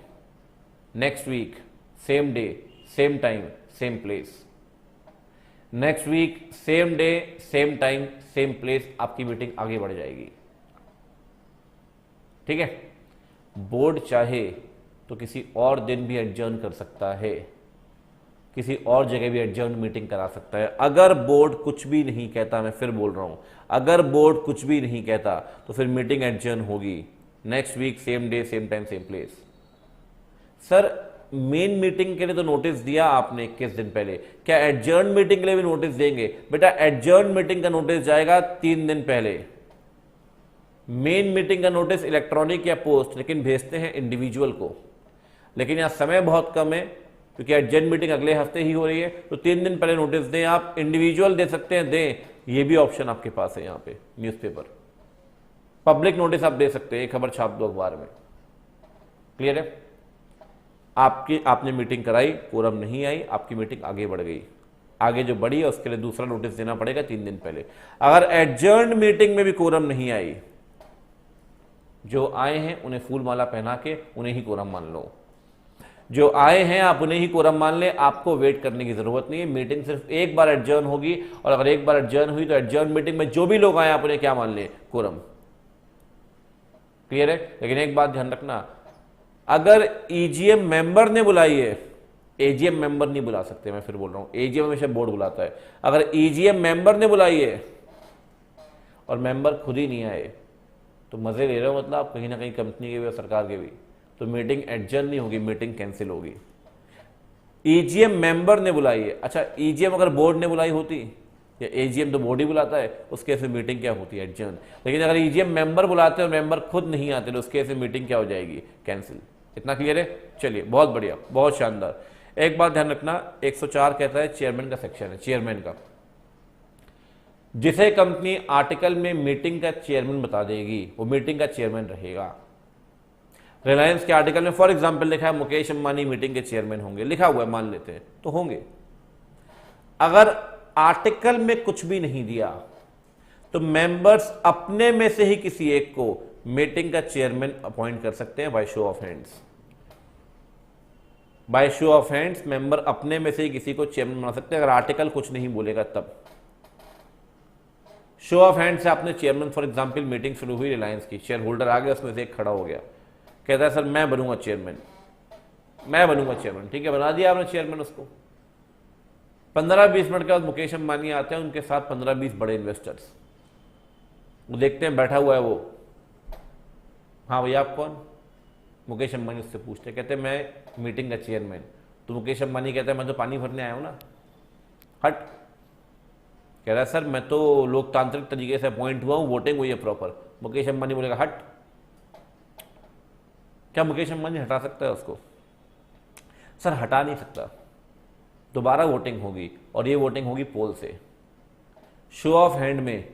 Next week same day same time same place, next week same day same time same place, आपकी मीटिंग आगे बढ़ जाएगी, ठीक है। बोर्ड चाहे तो किसी और दिन भी एडजर्न कर सकता है, किसी और जगह भी एडजर्न मीटिंग करा सकता है। अगर बोर्ड कुछ भी नहीं कहता, मैं फिर बोल रहा हूं, अगर बोर्ड कुछ भी नहीं कहता तो फिर मीटिंग एडजर्न होगी, next week same day same time same place. Sir main meeting के लिए तो नोटिस दिया आपने 21 दिन पहले, क्या एडजर्न मीटिंग के लिए भी नोटिस देंगे? बेटा एडजर्न मीटिंग का नोटिस जाएगा 3 दिन पहले, मेन मीटिंग का नोटिस इलेक्ट्रॉनिक या पोस्ट, लेकिन भेजते हैं इंडिविजुअल को। लेकिन यहां समय बहुत कम है क्योंकि एडजर्न मीटिंग अगले हफ्ते ही हो रही है, तो 3 दिन पहले नोटिस दें। आप इंडिविजुअल दे सकते हैं, दें, ये भी ऑप्शन आपके पास है। यहां पे न्यूज़पेपर पब्लिक नोटिस आप दे सकते हैं, एक खबर छाप दो अखबार में, क्लियर है। आपने मीटिंग कराई, कोरम नहीं आई, आपकी मीटिंग आगे बढ़ गई, आगे जो बढ़ी है उसके लिए दूसरा नोटिस देना पड़ेगा 3 दिन पहले। अगर एडजर्न मीटिंग में भी कोरम नहीं आई, जो आए हैं उन्हें फूल माला पहना के उन्हें ही कोरम मान लो, जो आए हैं आप उन्हें ही कोरम मान ले, आपको वेट करने की जरूरत नहीं है। मीटिंग सिर्फ एक बार एडजर्न होगी, और अगर एक बार एडजर्न हुई तो एडजर्न मीटिंग में जो भी लोग आए आप उन्हें क्या मान ले, कोरम, क्लियर है। लेकिन एक बात ध्यान रखना, अगर ईजीएम मेंबर ने बुलाई है, एजीएम मेंबर नहीं बुला सकते, मैं फिर बोल रहा हूं, एजीएम हमेशा बोर्ड बुलाता है। अगर ईजीएम मेंबर ने बुलाई है और मेंबर खुद ही नहीं आए, तो मजे ले रहे हो, मतलब आप कहीं ना कहीं कंपनी के भी और सरकार के भी, तो मीटिंग एडजर्न नहीं होगी, मीटिंग कैंसिल होगी। ईजीएम मेंबर ने बुलाई है, अच्छा ईजीएम अगर बोर्ड ने बुलाई होती, या एजीएम तो बोर्ड ही बुलाता है, उस केस में मीटिंग क्या होती है, एडजर्न। लेकिन अगर ईजीएम मेंबर बुलाते हैं और मेंबर खुद नहीं आते, तो उस केस में मीटिंग क्या हो जाएगी, कैंसिल। इतना क्लियर है? चलिए बहुत बढ़िया, बहुत शानदार। एक बात ध्यान रखना, 104 कहता है चेयरमैन का सेक्शन है, चेयरमैन का, जिसे कंपनी आर्टिकल में मीटिंग का चेयरमैन बता देगी वो मीटिंग का चेयरमैन रहेगा। रिलायंस के आर्टिकल में फॉर एग्जांपल लिखा है मुकेश अंबानी मीटिंग के चेयरमैन होंगे, लिखा हुआ है, मान लेते हैं तो होंगे। अगर आर्टिकल में कुछ भी नहीं दिया तो मेंबर्स अपने में से ही किसी एक को मीटिंग का चेयरमैन अपॉइंट कर सकते हैं by show of hands. By show of hands member अपने में से ही किसी को चेयरमैन बना सकते हैं, अगर आर्टिकल कुछ नहीं बोलेगा तब। शो ऑफ हैंड से आपने चेयरमैन, फॉर एग्जांपल मीटिंग शुरू हुई रिलायंस की, शेयर होल्डर आ गया, उसमें से एक खड़ा हो गया, कहता है सर मैं बनूंगा चेयरमैन, मैं बनूंगा चेयरमैन, ठीक है, बना दिया आपने चेयरमैन उसको। 15-20 मिनट के बाद मुकेश अंबानी आते हैं, उनके साथ 15-20 बड़े इन्वेस्टर्स, वो देखते हैं बैठा हुआ है वो, हाँ भैया आप कौन? मुकेश अंबानी उससे पूछते, कहते हैं मैं मीटिंग का चेयरमैन। तो मुकेश अंबानी कहता है मैं तो पानी भरने आया हूं ना, हट। कह रहा है सर मैं तो लोकतांत्रिक तरीके से अपॉइंट हुआ हूं, वोटिंग हुई है प्रॉपर। मुकेश अंबानी बोलेगा हट। क्या मुकेश अंबानी हटा सकता है उसको? सर हटा नहीं सकता, दोबारा वोटिंग होगी, और ये वोटिंग होगी पोल से। शो ऑफ हैंड में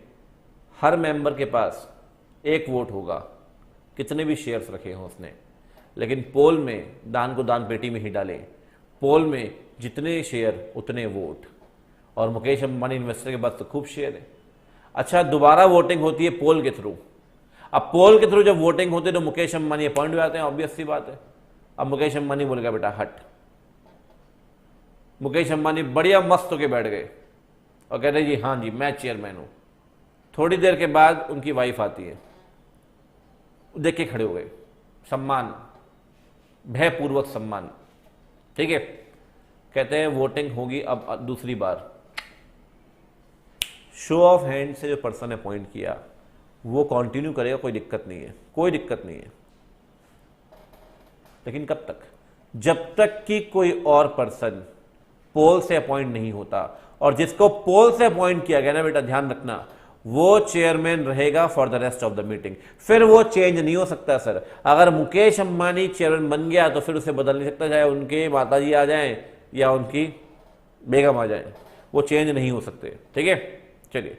हर मेंबर के पास एक वोट होगा, कितने भी शेयर्स रखे हों उसने, लेकिन पोल में दान को दान पेटी में ही डालें, पोल में जितने शेयर उतने वोट। और मुकेश अंबानी इन्वेस्टर के पास तो खूब शेयर है। अच्छा दोबारा वोटिंग होती है पोल के थ्रू, अब पोल के थ्रू जब वोटिंग होती है तो मुकेश अंबानी अपॉइंट हो जाते हैं, ऑब्वियस सी बात है। अब मुकेश अंबानी बोलेगा बेटा हट। मुकेश अंबानी बढ़िया मस्त होके बैठ गए और कहते हैं जी हाँ जी मैं चेयरमैन हूं। थोड़ी देर के बाद उनकी वाइफ आती है, देख के खड़े हो गए, सम्मान, भयपूर्वक सम्मान, ठीक है। कहते हैं वोटिंग होगी अब दूसरी बार, शो ऑफ हैंड से जो पर्सन ने अपॉइंट किया वो कंटिन्यू करेगा, कोई दिक्कत नहीं है, कोई दिक्कत नहीं है। लेकिन कब तक? जब तक कि कोई और पर्सन पोल से अपॉइंट नहीं होता, और जिसको पोल से अपॉइंट किया गया ना बेटा, ध्यान रखना, वो चेयरमैन रहेगा for the rest of the meeting. फिर वो चेंज नहीं हो सकता सर। अगर मुकेश अंबानी चेयरमैन बन गया तो फिर उसे बदल नहीं सकता, चाहे उनके माताजी आ जाएं या उनकी बेगम आ जाए, वो चेंज नहीं हो सकते, ठीक है। चलिए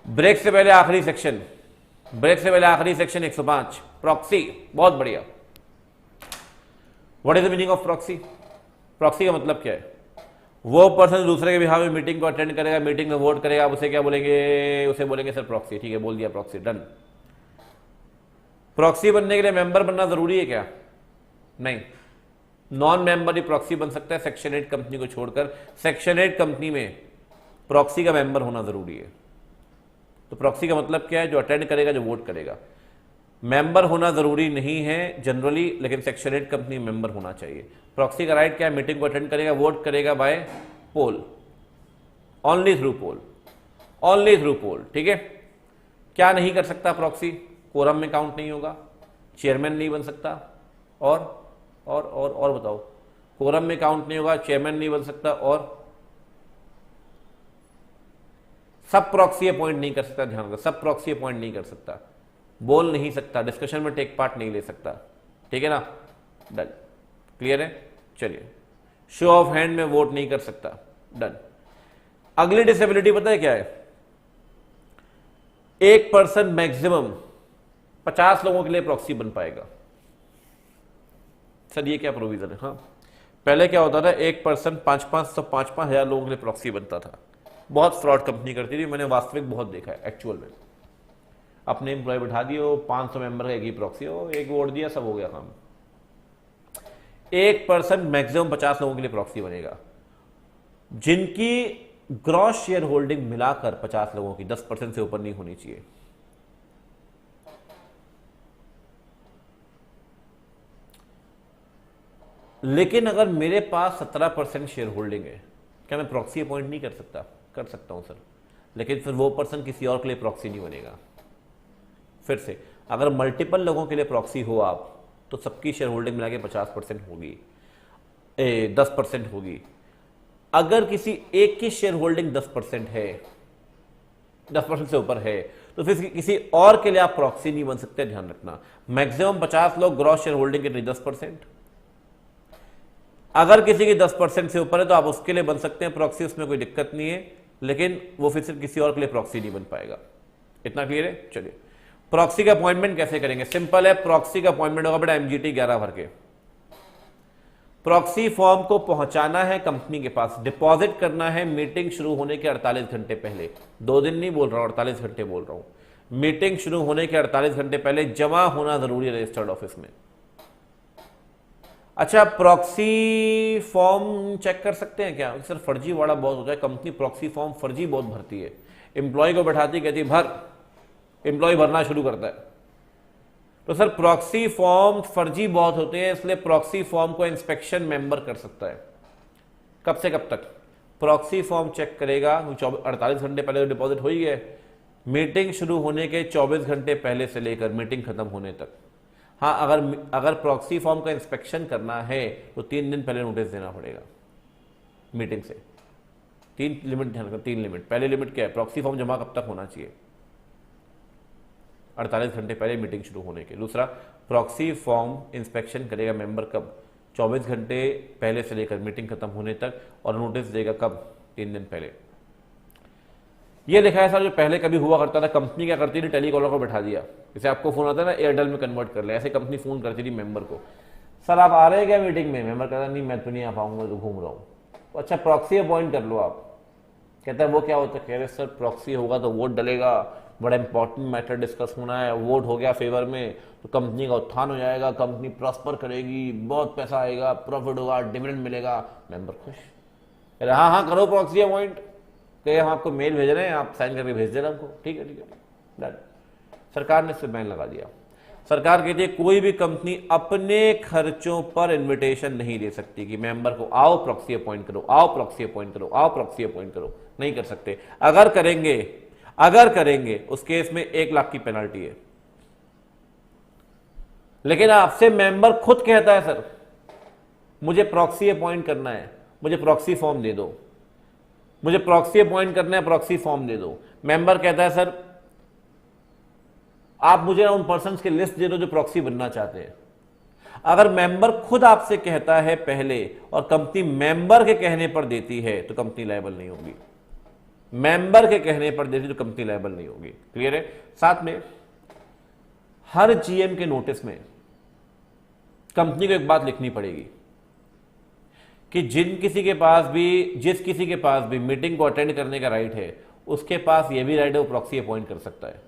ब्रेक से पहले आखिरी सेक्शन, ब्रेक से पहले आखिरी सेक्शन 105, प्रॉक्सी, बहुत बढ़िया। What is the meaning of proxy? Proxy का मतलब क्या है? वो पर्सन दूसरे के बिहाफ में मीटिंग को अटेंड करेगा, मीटिंग में वोट करेगा, आप उसे क्या बोलेंगे? उसे बोलेंगे सर प्रॉक्सी, ठीक है, बोल दिया प्रॉक्सी, डन। प्रॉक्सी बनने के लिए मेंबर बनना जरूरी है क्या? नहीं, नॉन मेंबर ही प्रॉक्सी बन सकता है सेक्शन 8 कंपनी को छोड़कर। सेक्शन 8 कंपनी में प्रॉक्सी का मेंबर होना जरूरी है। तो प्रॉक्सी का मतलब क्या है? जो अटेंड करेगा, जो वोट करेगा। मेंबर होना जरूरी नहीं है जनरली, लेकिन सेक्शन 8 कंपनी मेंबर होना चाहिए। प्रॉक्सी का राइट क्या है? मीटिंग को अटेंड करेगा, वोट करेगा बाय पोल, ओनली थ्रू पोल, ओनली थ्रू पोल, ठीक है। क्या नहीं कर सकता प्रॉक्सी? कोरम में काउंट नहीं होगा, चेयरमैन नहीं बन सकता, और बताओ, कोरम में काउंट नहीं होगा, चेयरमैन नहीं बन सकता, और सब प्रॉक्सी अपॉइंट नहीं कर सकता। ध्यान रखो, सब प्रॉक्सी अपॉइंट नहीं कर सकता, बोल नहीं सकता, डिस्कशन में टेक पार्ट नहीं ले सकता, ठीक है ना, डन, क्लियर है। चलिए, शो ऑफ हैंड में वोट नहीं कर सकता, डन। अगली डिसेबिलिटी पता है क्या है? एक पर्सन मैक्सिमम 50 लोगों के लिए प्रॉक्सी बन पाएगा। सर ये क्या प्रोविजन है? हाँ, पहले क्या होता था, एक पर्सन 5,500 लोगों के लिए प्रॉक्सी बनता था। बहुत फ्रॉड कंपनी करती थी, मैंने वास्तविक बहुत देखा है एक्चुअल में। अपने एम्प्लॉय बैठा दिए, 500 मेंबर का एक ही प्रॉक्सी हो, एक वोट दिया, सब हो गया काम। एक पर्सन मैक्सिमम 50 लोगों के लिए प्रॉक्सी बनेगा, जिनकी ग्रॉस शेयर होल्डिंग मिलाकर 50 लोगों की 10% से ऊपर नहीं होनी चाहिए। लेकिन अगर मेरे पास 17% शेयर होल्डिंग है, क्या मैं प्रॉक्सी अपॉइंट नहीं कर सकता? कर सकता हूं सर, लेकिन फिर वो पर्सन किसी और के लिए प्रॉक्सी नहीं बनेगा। फिर से, अगर मल्टीपल लोगों के लिए प्रॉक्सी हो आप, तो सबकी शेयर होल्डिंग मिला के 50% होगी, 10% होगी। अगर किसी एक की शेयर होल्डिंग 10% है, 10% से ऊपर है, तो फिर किसी और के लिए आप प्रॉक्सी नहीं बन सकते। ध्यान रखना, मैक्सिमम 50 लोग, ग्रॉस शेयर होल्डिंग कितनी? 10%। अगर किसी की 10% से ऊपर है तो आप उसके लिए बन सकते हैं प्रॉक्सी, उसमें कोई दिक्कत नहीं है, लेकिन वो फिर से किसी और के लिए प्रॉक्सी नहीं बन पाएगा। इतना क्लियर है? चलिए, प्रॉक्सी का अपॉइंटमेंट कैसे करेंगे? सिंपल है, प्रॉक्सी का अपॉइंटमेंट होगा बेटा MGT 11 भर के। प्रॉक्सी फॉर्म को पहुंचाना है कंपनी के पास, डिपॉजिट करना है मीटिंग शुरू होने के 48 घंटे पहले। 2 दिन नहीं बोल रहा हूं, 48 घंटे बोल रहा हूं। मीटिंग शुरू होने के 48 घंटे पहले जमा होना जरूरी है रजिस्टर्ड ऑफिस में। अच्छा, प्रॉक्सी फॉर्म चेक कर सकते हैं क्या? सर फर्जी वाला बहुत होता है, कंपनी प्रॉक्सी फॉर्म फर्जी बहुत भरती है। एम्प्लॉय को बैठाती, कहती भर, एम्प्लॉय भरना शुरू करता है। तो सर प्रॉक्सी फॉर्म फर्जी बहुत होते हैं, इसलिए प्रॉक्सी फॉर्म को इंस्पेक्शन मेंबर कर सकता है। कब से कब तक? प्रॉक्सी फॉर्म चेक करेगा, 48 घंटे पहले तो डिपॉजिट हो ही गया, मीटिंग शुरू होने के 24 घंटे पहले से लेकर मीटिंग खत्म होने तक। हाँ, अगर प्रॉक्सी फॉर्म का इंस्पेक्शन करना है तो 3 दिन पहले नोटिस देना पड़ेगा मीटिंग से। 3 लिमिट, ध्यान रखना, 3 लिमिट। पहले लिमिट क्या है? प्रॉक्सी फॉर्म जमा कब तक होना चाहिए? 48 घंटे पहले मीटिंग शुरू होने के। दूसरा, प्रॉक्सी फॉर्म इंस्पेक्शन करेगा मेंबर कब? 24 घंटे पहले से लेकर मीटिंग खत्म होने तक, और नोटिस देगा कब? 3 दिन पहले। ये लिखा है सर, जो पहले कभी हुआ करता था, कंपनी क्या करती थी, टेलीकॉलर को बैठा दिया, जैसे आपको फोन आता है ना, एयरटेल में कन्वर्ट कर ले, ऐसे कंपनी फोन करती थी मेंबर को, सर आप आ रहे हैं क्या मीटिंग में? मेंबर कहता नहीं मैं तो नहीं आ पाऊंगा, तो घूम रहा हूँ। तो अच्छा प्रॉक्सी अपॉइंट कर लो आप। कहता है वो क्या होता है? कह रहे सर प्रॉक्सी होगा तो वोट डलेगा, बड़ा इंपॉर्टेंट मैटर डिस्कस होना है, वोट हो गया फेवर में तो कंपनी का उत्थान हो जाएगा, कंपनी प्रॉस्पर करेगी, बहुत पैसा आएगा, प्रॉफिट होगा, डिविडेंड मिलेगा। मेंबर खुश, कह रहे हाँ हाँ करो प्रॉक्सी अपॉइंट, कहे हम आपको मेल भेज रहे हैं, आप साइन करके भेज देना हमको। ठीक है, ठीक है, डन। सरकार ने इस पर बैन लगा दिया। सरकार कहती है कोई भी कंपनी अपने खर्चों पर इनविटेशन नहीं दे सकती कि मेंबर को आओ प्रॉक्सी अपॉइंट करो, आओ प्रॉक्सी अपॉइंट करो, आओ प्रॉक्सी अपॉइंट करो, नहीं कर सकते। अगर करेंगे उस केस में 1 लाख की पेनल्टी है। लेकिन आपसे मेंबर खुद कहता है सर मुझे प्रॉक्सी अपॉइंट करना है, मुझे प्रॉक्सी फॉर्म दे दो, मुझे प्रॉक्सी अपॉइंट करना है, प्रॉक्सी फॉर्म दे दो। मेंबर कहता है सर आप मुझे उन पर्सन्स की लिस्ट दे दो जो प्रॉक्सी बनना चाहते हैं। अगर मेंबर खुद आपसे कहता है पहले और कंपनी मेंबर के कहने पर देती है तो कंपनी लायबल नहीं होगी। मेंबर के कहने पर देती तो कंपनी लायबल नहीं होगी। क्लियर है? साथ में हर जीएम के नोटिस में कंपनी को एक बात लिखनी पड़ेगी कि जिस किसी के पास भी मीटिंग को अटेंड करने का राइट है उसके पास यह भी राइट है वो प्रॉक्सी अपॉइंट कर सकता है,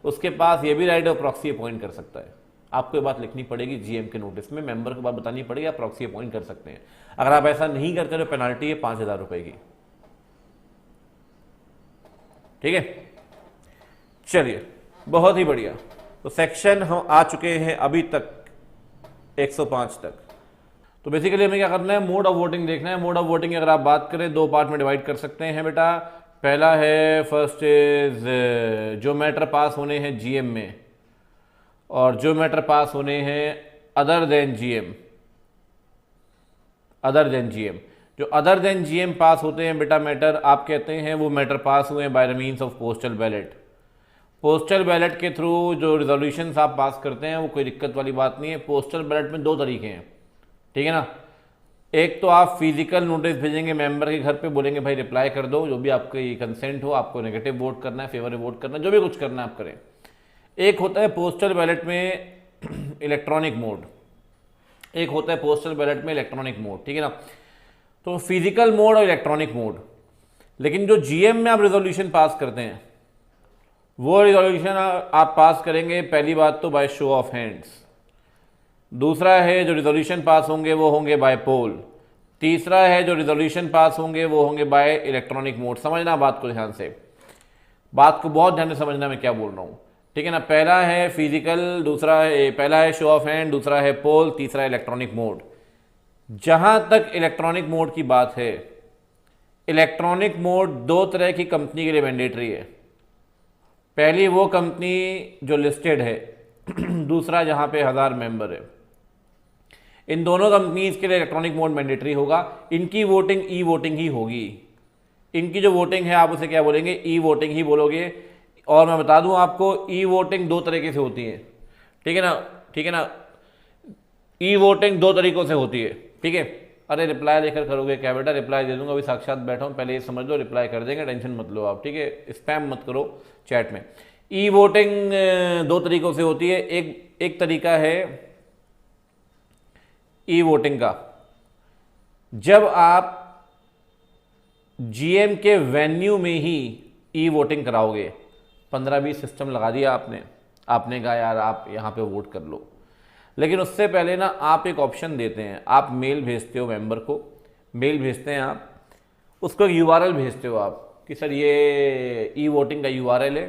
उसके पास यह भी राइट है वो प्रॉक्सी अपॉइंट कर सकता है। आपको ये बात लिखनी पड़ेगी जीएम के नोटिस में, मेंबर को बात बतानी पड़ेगी आप प्रॉक्सी अपॉइंट कर सकते हैं। अगर आप ऐसा नहीं करते तो पेनल्टी है 5,000 रुपए की। ठीक है, चलिए बहुत ही बढ़िया। तो सेक्शन हम आ चुके हैं अभी तक 105 तक। तो बेसिकली हमें क्या करना है, मोड ऑफ वोटिंग देखना है। मोड ऑफ वोटिंग अगर आप बात करें 2 पार्ट में डिवाइड कर सकते हैं बेटा। पहला है फर्स्ट इज जो मैटर पास होने हैं जीएम में और जो मैटर पास होने हैं अदर देन जीएम। जो अदर देन जीएम पास होते हैं बेटा मैटर, आप कहते हैं वो मैटर पास हुए by the means of postal ballot. Postal ballot के थ्रू जो रिजोल्यूशंस आप पास करते हैं वो कोई दिक्कत वाली बात नहीं है। पोस्टल बैलेट में 2 तरीके हैं, ठीक है ना। एक तो आप फिजिकल नोटिस भेजेंगे मेंबर के घर पे, बोलेंगे भाई रिप्लाई कर दो, जो भी आपकी कंसेंट हो, आपको नेगेटिव वोट करना है, फेवर वोट करना है, जो भी कुछ करना है आप करें। एक होता है पोस्टल बैलेट में इलेक्ट्रॉनिक मोड, एक होता है पोस्टल बैलेट में इलेक्ट्रॉनिक मोड, ठीक है ना। तो फिजिकल मोड और इलेक्ट्रॉनिक मोड। लेकिन जो जीएम में आप रेजोल्यूशन पास करते हैं वो रेजोल्यूशन आप पास करेंगे पहली बात तो बाय शो ऑफ हैंड्स, दूसरा है जो रिजोल्यूशन पास होंगे वो होंगे बाय पोल, तीसरा है जो रिजोल्यूशन पास होंगे वो होंगे बाय इलेक्ट्रॉनिक मोड। समझना बात को ध्यान से, बात को बहुत ध्यान से समझना मैं क्या बोल रहा हूँ, ठीक है ना। पहला है फिजिकल, पहला है शो ऑफ हैंड, दूसरा है पोल, तीसरा है इलेक्ट्रॉनिक मोड। जहां तक इलेक्ट्रॉनिक मोड की बात है, इलेक्ट्रॉनिक मोड 2 तरह की कंपनी के लिए मैंडेटरी है। पहली वो कंपनी जो लिस्टेड है, दूसरा जहां पे 1000 मेंबर है। इन दोनों कंपनीज के लिए इलेक्ट्रॉनिक मोड मैंडेटरी होगा। इनकी वोटिंग ई वोटिंग ही होगी। इनकी जो वोटिंग है आप उसे क्या बोलेंगे, ई वोटिंग ही बोलोगे। और मैं बता दूं आपको ई वोटिंग 2 तरीके से होती है, ठीक है ना। ई वोटिंग 2 तरीकों से होती है, ठीक है। अरे रिप्लाई लेकर करोगे क्या बेटा, रिप्लाई दे दूंगा, अभी साक्षात बैठा हूं, पहले ये समझ लो, रिप्लाई कर देंगे, टेंशन मत लो आप, ठीक है। स्पैम मत करो चैट में। ई वोटिंग 2 तरीकों से होती है। एक तरीका है ई वोटिंग का, जब आप जीएम के वेन्यू में ही ई वोटिंग कराओगे। 15-20 सिस्टम लगा दिया आपने कहा यार आप यहाँ पे वोट कर लो। लेकिन उससे पहले ना आप एक ऑप्शन देते हैं, आप मेल भेजते हो मेंबर को, मेल भेजते हैं आप, उसको एक यूआरएल भेजते हो आप कि सर ये ई वोटिंग का यूआरएल है,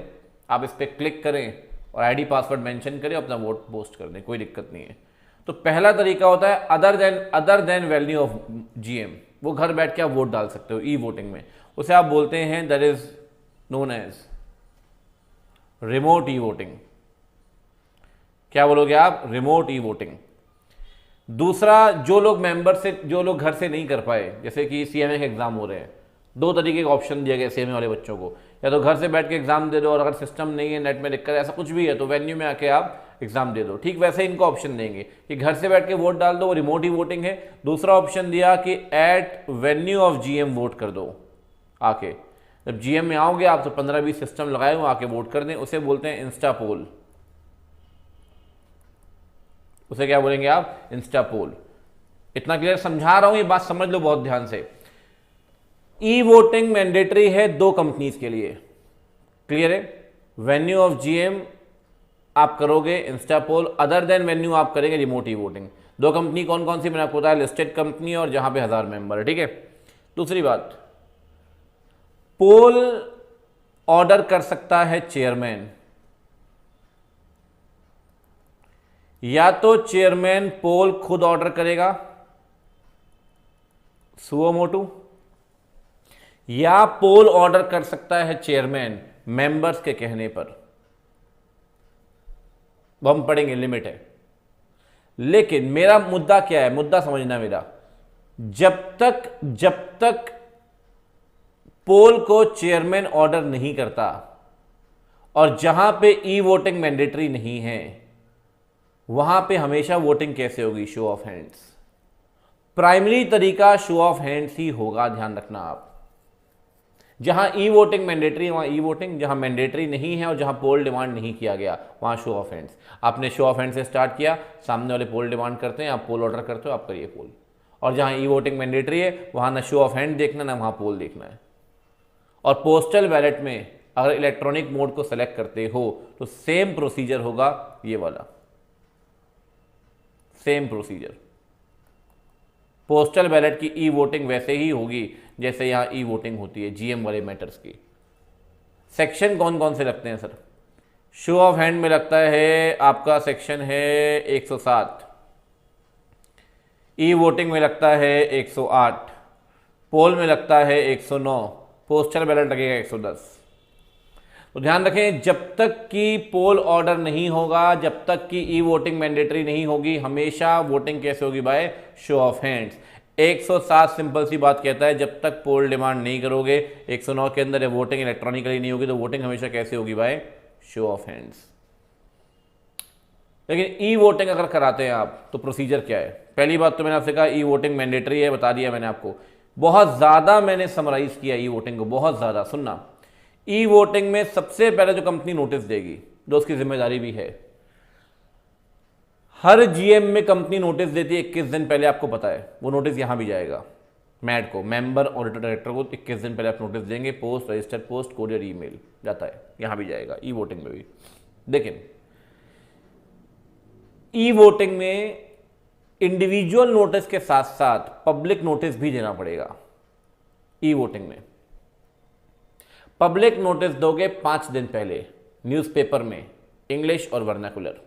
आप इस पर क्लिक करें और आईडी पासवर्ड मेंशन करें, अपना वोट पोस्ट कर दें, कोई दिक्कत नहीं है। तो पहला तरीका होता है other than value of GM, वो घर बैठ के आप वोट डाल सकते हो ई वोटिंग में, उसे आप बोलते हैं that is known as remote e voting. क्या बोलोगे आप, रिमोट ई वोटिंग। दूसरा, जो लोग घर से नहीं कर पाए, जैसे कि सीएमए के एग्जाम हो रहे हैं, 2 तरीके का ऑप्शन दिया गया सीएमए वाले बच्चों को, या तो घर से बैठ के एग्जाम दे दो, और अगर सिस्टम नहीं है, नेट में दिक्कत ऐसा कुछ भी है तो वेन्यू में आके आप एग्जाम दे दो। ठीक वैसे इनको ऑप्शन देंगे कि घर से बैठ के वोट डाल दो, वो रिमोट ही वोटिंग है। दूसरा ऑप्शन दिया कि at venue of GM vote कर दो, आके जब जीएम में आओगे आप तो 15-20 सिस्टम लगाए हो, आके वोट कर दें, उसे बोलते हैं इंस्टा पोल। उसे क्या बोलेंगे आप, इंस्टा पोल। इतना क्लियर समझा रहा हूं, ये बात समझ लो बहुत ध्यान से। ई वोटिंग मैंडेटरी है 2 कंपनीज के लिए, क्लियर है। वेन्यू ऑफ जीएम आप करोगे इंस्टा पोल, अदर देन वेन्यू आप करेंगे रिमोट ई वोटिंग। 2 कंपनी कौन कौन सी मैंने आपको बताया, लिस्टेड कंपनी और जहां पे 1000 मेंबर है, ठीक है। दूसरी बात, पोल ऑर्डर कर सकता है चेयरमैन, या तो चेयरमैन पोल खुद ऑर्डर करेगा सुओ मोटू, या पोल ऑर्डर कर सकता है चेयरमैन मेंबर्स के कहने पर। वो हम पढ़ेंगे, लिमिट है। लेकिन मेरा मुद्दा क्या है, मुद्दा समझना मेरा, जब तक पोल को चेयरमैन ऑर्डर नहीं करता और जहां पे ई वोटिंग मैंडेटरी नहीं है, वहां पे हमेशा वोटिंग कैसे होगी, शो ऑफ हैंड्स। प्राइमरी तरीका शो ऑफ हैंड्स ही होगा, ध्यान रखना आप। जहां ई वोटिंग मैंडेटरी है वहां ई वोटिंग, जहां मैंडेटरी नहीं है और जहां पोल डिमांड नहीं किया गया वहां शो ऑफ हैंड्स। आपने शो ऑफ हैंड से स्टार्ट किया, सामने वाले पोल डिमांड करते हैं, आप पोल ऑर्डर करते हो, आप करिए पोल। और जहां ई वोटिंग मैंडेटरी है वहां ना शो ऑफ हैंड देखना, ना वहां पोल देखना है। और पोस्टल बैलेट में अगर इलेक्ट्रॉनिक मोड को सेलेक्ट करते हो तो सेम प्रोसीजर होगा, ये वाला सेम प्रोसीजर। पोस्टल बैलेट की ई वोटिंग वैसे ही होगी जैसे यहां ई वोटिंग होती है जीएम वाले मैटर्स की। सेक्शन कौन कौन से लगते हैं सर? शो ऑफ हैंड में लगता है आपका सेक्शन है 107, ई वोटिंग में लगता है 108, पोल में लगता है 109, पोस्टल बैलेट लगेगा 110। तो ध्यान रखें, जब तक कि पोल ऑर्डर नहीं होगा, जब तक कि ई वोटिंग मैंडेटरी नहीं होगी, हमेशा वोटिंग कैसे होगी, by show of hands. 107 simple सी बात कहता है, जब तक पोल डिमांड नहीं करोगे, 109 के अंदर वोटिंग इलेक्ट्रॉनिकली नहीं होगी, तो वोटिंग हमेशा कैसे होगी, बाय शो ऑफ हैंड्स। लेकिन ई वोटिंग अगर कराते हैं आप तो प्रोसीजर क्या है? पहली बात तो मैंने आपसे कहा ई वोटिंग मैंडेटरी है, बता दिया मैंने आपको। बहुत ज़्यादा मैंने समराइज किया ई वोटिंग को, बहुत ज़्यादा। सुनना, ई वोटिंग में सबसे पहले जो कंपनी नोटिस देगी, जो उसकी जिम्मेदारी भी है, हर जीएम में कंपनी नोटिस देती है 21 दिन पहले, आपको पता है। वो नोटिस यहां भी जाएगा मैड को, मेंबर ऑडिटर डायरेक्टर को 21 दिन पहले आप नोटिस देंगे, post, register post, courier, email जाता है, यहां भी जाएगा ई वोटिंग में भी। लेकिन ई वोटिंग में इंडिविजुअल नोटिस के साथ साथ पब्लिक नोटिस भी देना पड़ेगा। ई वोटिंग में पब्लिक नोटिस दोगे 5 दिन पहले, न्यूज़पेपर में, इंग्लिश और वर्नाकुलर।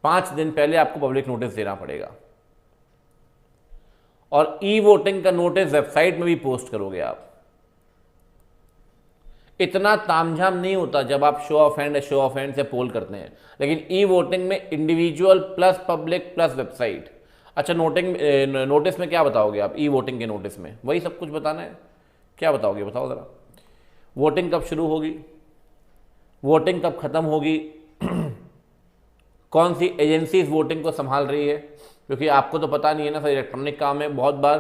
5 दिन पहले आपको पब्लिक नोटिस देना पड़ेगा। और ई वोटिंग का नोटिस वेबसाइट में भी पोस्ट करोगे आप। इतना तामझाम नहीं होता जब आप शो ऑफ हैंड से पोल करते हैं, लेकिन ई वोटिंग में individual plus public plus website. अच्छा, नोटिस में क्या बताओगे आप? ई वोटिंग के नोटिस में वही सब कुछ बताना है। क्या बताओगे, बताओ जरा। वोटिंग कब शुरू होगी, वोटिंग कब खत्म होगी, कौन सी एजेंसी इस वोटिंग को संभाल रही है, क्योंकि आपको तो पता नहीं है ना सर, इलेक्ट्रॉनिक काम है। बहुत बार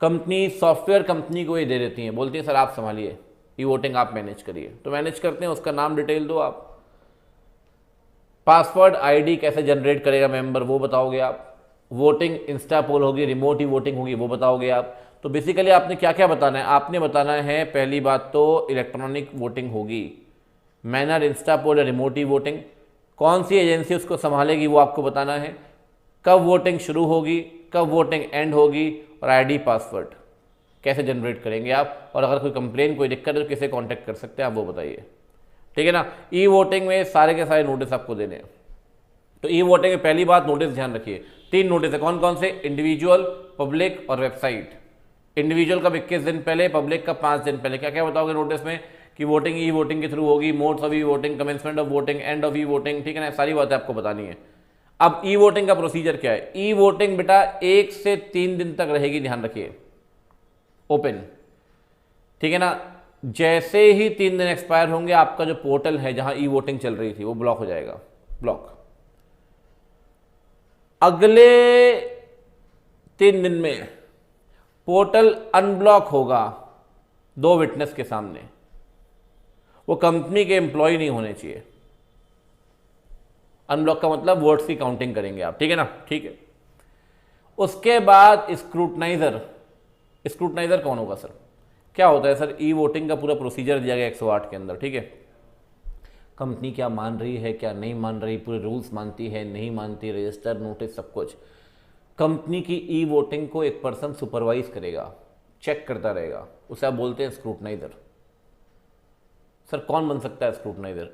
कंपनी, सॉफ्टवेयर कंपनी को ये दे देती है, बोलती है सर आप संभालिए, ई वोटिंग आप मैनेज करिए। तो मैनेज करते हैं, उसका नाम डिटेल दो आप, पासवर्ड आईडी कैसे जनरेट करेगा मेंबर वो बताओगे आप, वोटिंग इंस्टा पोल होगी, रिमोट ही वोटिंग होगी वो बताओगे आप। तो बेसिकली आपने क्या क्या बताना है? आपने बताना है पहली बात तो इलेक्ट्रॉनिक वोटिंग होगी, मैनर इंस्टा पोल या रिमोट ही वोटिंग, कौन सी एजेंसी उसको संभालेगी वो आपको बताना है, कब वोटिंग शुरू होगी, कब वोटिंग एंड होगी, और आईडी पासवर्ड कैसे जनरेट करेंगे आप, और अगर कोई कंप्लेन, कोई दिक्कत है तो किसे कांटेक्ट कर सकते हैं आप वो बताइए। ठीक है ना। ई वोटिंग में सारे के सारे नोटिस आपको देने हैं। तो ई वोटिंग में पहली बात नोटिस ध्यान रखिए, 3 नोटिस है। कौन कौन से? इंडिविजुअल, पब्लिक और वेबसाइट। इंडिविजुअल का 21 दिन पहले, पब्लिक का 5 दिन पहले। क्या क्या बताओगे नोटिस में? कि वोटिंग ई वोटिंग के थ्रू होगी, modes of e voting, commencement of voting, end of e voting. ठीक है ना, सारी बातें आपको बतानी है। अब ई वोटिंग का प्रोसीजर क्या है? ई वोटिंग बेटा 1 से 3 दिन तक रहेगी, ध्यान रखिए, ओपन। ठीक है ना। जैसे ही 3 दिन एक्सपायर होंगे, आपका जो पोर्टल है जहां ई वोटिंग चल रही थी वो ब्लॉक हो जाएगा, ब्लॉक। अगले 3 दिन में पोर्टल अनब्लॉक होगा 2 विटनेस के सामने। वो कंपनी के एम्प्लॉय नहीं होने चाहिए। अनब्लॉक का मतलब वोट्स की काउंटिंग करेंगे आप, ठीक है ना। ठीक है। उसके बाद स्क्रूटनाइजर। स्क्रूटनाइजर कौन होगा सर? क्या होता है सर? ई वोटिंग का पूरा प्रोसीजर दिया गया 108 के अंदर। ठीक है। कंपनी क्या मान रही है, क्या नहीं मान रही, पूरे रूल्स मानती है, नहीं मानती, रजिस्टर, नोटिस, सब कुछ। कंपनी की ई वोटिंग को एक पर्सन सुपरवाइज करेगा, चेक करता रहेगा, उसे आप बोलते हैं स्क्रूटनाइजर। सर कौन बन सकता है scrutiniser?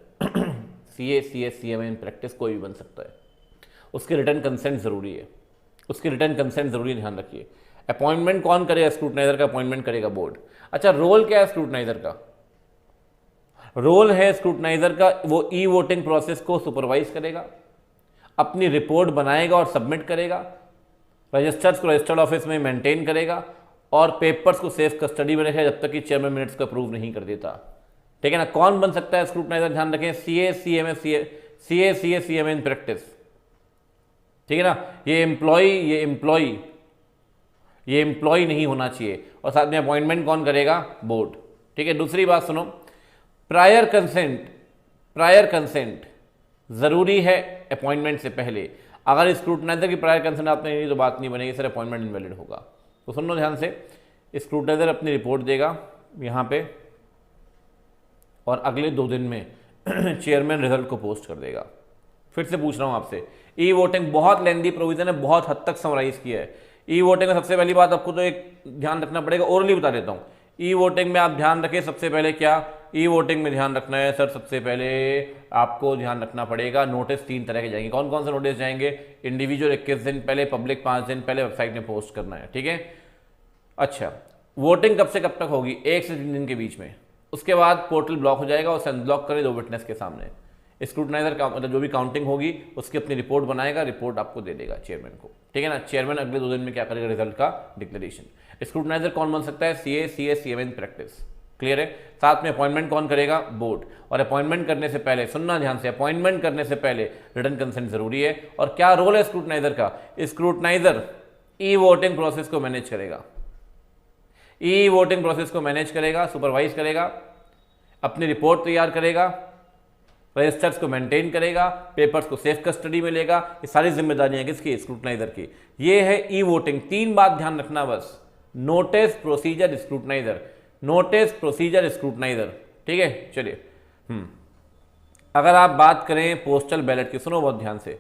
CA, CS, CMA in practice कोई भी बन सकता है। उसकी रिटर्न कंसेंट ज़रूरी है, उसकी रिटर्न कंसेंट ज़रूरी है, ध्यान रखिए। अपॉइंटमेंट कौन करेगा? स्क्रूटनाइजर का अपॉइंटमेंट करेगा बोर्ड। अच्छा, रोल क्या है स्क्रूटनाइजर का? रोल है स्क्रूटनाइजर का, वो ई वोटिंग प्रोसेस को सुपरवाइज करेगा, अपनी रिपोर्ट बनाएगा और सबमिट करेगा, रजिस्टर्स को रजिस्टर्ड ऑफिस में मेंटेन करेगा और पेपर्स को सेफ कस्टडी में रखेगा जब तक कि चेयरमैन मिनट्स को अप्रूव नहीं कर देता। ठीक है ना? कौन बन सकता है स्क्रूटनाइजर? ध्यान रखें, सीए सीएमए इन प्रैक्टिस। ठीक है ना? ये एम्प्लॉय नहीं होना चाहिए। और साथ में अपॉइंटमेंट कौन करेगा? बोर्ड। ठीक है, दूसरी बात सुनो, प्रायर कंसेंट जरूरी है अपॉइंटमेंट से पहले। अगर स्क्रूटनाइजर की प्रायर कंसेंट आपने नहीं तो बात नहीं बनेगी, सर अपॉइंटमेंट इनवैलिड होगा। तो सुन लो ध्यान से, स्क्रूटनाइजर अपनी रिपोर्ट देगा यहाँ पे और अगले 2 दिन में चेयरमैन रिजल्ट को पोस्ट कर देगा। फिर से पूछ रहा हूँ आपसे, ई वोटिंग बहुत लेंदी प्रोविजन है, बहुत हद तक समराइज किया है। ई वोटिंग में सबसे पहली बात आपको तो एक ध्यान रखना पड़ेगा, ओरली बता देता हूँ। ई वोटिंग में आप ध्यान रखें, सबसे पहले क्या ई वोटिंग में ध्यान रखना है सर? सबसे पहले आपको ध्यान रखना पड़ेगा, नोटिस 3 तरह के जाएंगे। कौन कौन से नोटिस जाएंगे? इंडिविजुअल 21 दिन पहले, पब्लिक 5 दिन पहले वेबसाइट में पोस्ट करना है। ठीक है, अच्छा, वोटिंग कब से कब तक होगी? 1 से 3 दिन के बीच में। उसके बाद पोर्टल ब्लॉक हो जाएगा और अनब्लॉक करें 2 विटनेस के सामने। स्क्रूटनाइजर का मतलब जो भी काउंटिंग होगी उसकी अपनी रिपोर्ट बनाएगा, रिपोर्ट आपको दे देगा चेयरमैन को। ठीक है ना? चेयरमैन अगले 2 दिन में क्या करेगा? रिजल्ट का डिक्लेरेशन। स्क्रूटनाइजर कौन बन सकता है? CA in practice. क्लियर है? साथ में अपॉइंटमेंट कौन करेगा? बोर्ड। और अपॉइंटमेंट करने से पहले, सुनना ध्यान से, अपॉइंटमेंट करने से पहले रिटर्न कंसेंट जरूरी है। और क्या रोल है स्क्रूटनाइजर का? स्क्रूटनाइजर ई वोटिंग प्रोसेस को मैनेज करेगा, ई वोटिंग प्रोसेस को मैनेज करेगा, सुपरवाइज करेगा, अपनी रिपोर्ट तैयार करेगा, रजिस्टर्स को मेंटेन करेगा, पेपर्स को सेफ कस्टडी में लेगा। ये सारी जिम्मेदारियां किसकी? स्क्रूटनाइजर की। ये है ई वोटिंग। 3 बात ध्यान रखना बस, notice, procedure, scrutiniser. Notice, procedure, scrutiniser. ठीक है, चलिए। अगर आप बात करें पोस्टल बैलेट की, सुनो बहुत ध्यान से,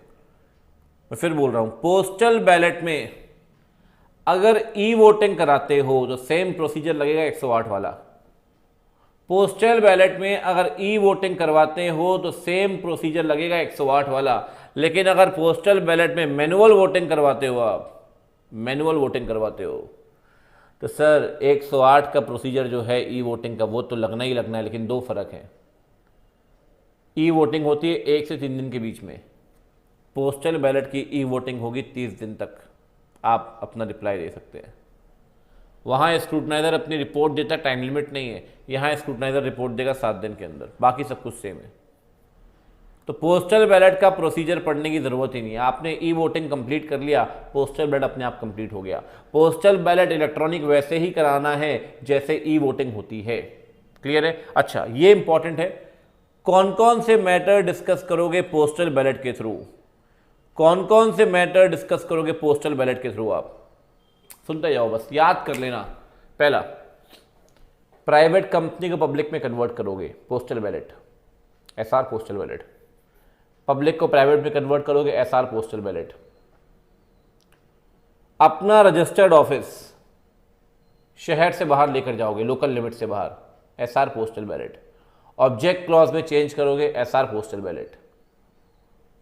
मैं फिर बोल रहा हूं, पोस्टल बैलेट में अगर ई वोटिंग कराते हो तो सेम प्रोसीजर लगेगा 108 वाला। पोस्टल बैलेट में अगर ई वोटिंग करवाते हो तो सेम प्रोसीजर लगेगा 108 वाला। लेकिन अगर पोस्टल बैलेट में मैनुअल वोटिंग करवाते हो, आप मैनुअल वोटिंग करवाते हो, तो सर 108 का प्रोसीजर जो है ई वोटिंग का वो तो लगना ही लगना है। लेकिन 2 फर्क है, ई वोटिंग होती है 1 से 3 दिन के बीच में, पोस्टल बैलेट की ई वोटिंग होगी 30 दिन तक। आप अपना रिप्लाई दे सकते हैं। वहाँ स्क्रूटनाइजर अपनी रिपोर्ट देता है, टाइम लिमिट नहीं है। यहाँ स्क्रूटनाइजर रिपोर्ट देगा 7 दिन के अंदर, बाकी सब कुछ सेम है। तो पोस्टल बैलेट का प्रोसीजर पढ़ने की जरूरत ही नहीं है। आपने ई वोटिंग कंप्लीट कर लिया, पोस्टल बैलेट अपने आप कंप्लीट हो गया। पोस्टल बैलेट इलेक्ट्रॉनिक वैसे ही कराना है जैसे ई वोटिंग होती है। क्लियर है? अच्छा, ये इंपॉर्टेंट है, कौन कौन से मैटर डिस्कस करोगे पोस्टल बैलेट के थ्रू? कौन कौन से मैटर डिस्कस करोगे पोस्टल बैलेट के थ्रू? आप सुनते जाओ, बस याद कर लेना। पहला, प्राइवेट कंपनी को पब्लिक में कन्वर्ट करोगे, postal ballot, SR postal ballot. Public को प्राइवेट में कन्वर्ट करोगे, एसआर पोस्टल बैलेट। अपना रजिस्टर्ड ऑफिस शहर से बाहर लेकर जाओगे, लोकल लिमिट से बाहर, SR postal ballot. Object clause में चेंज करोगे, SR postal ballot.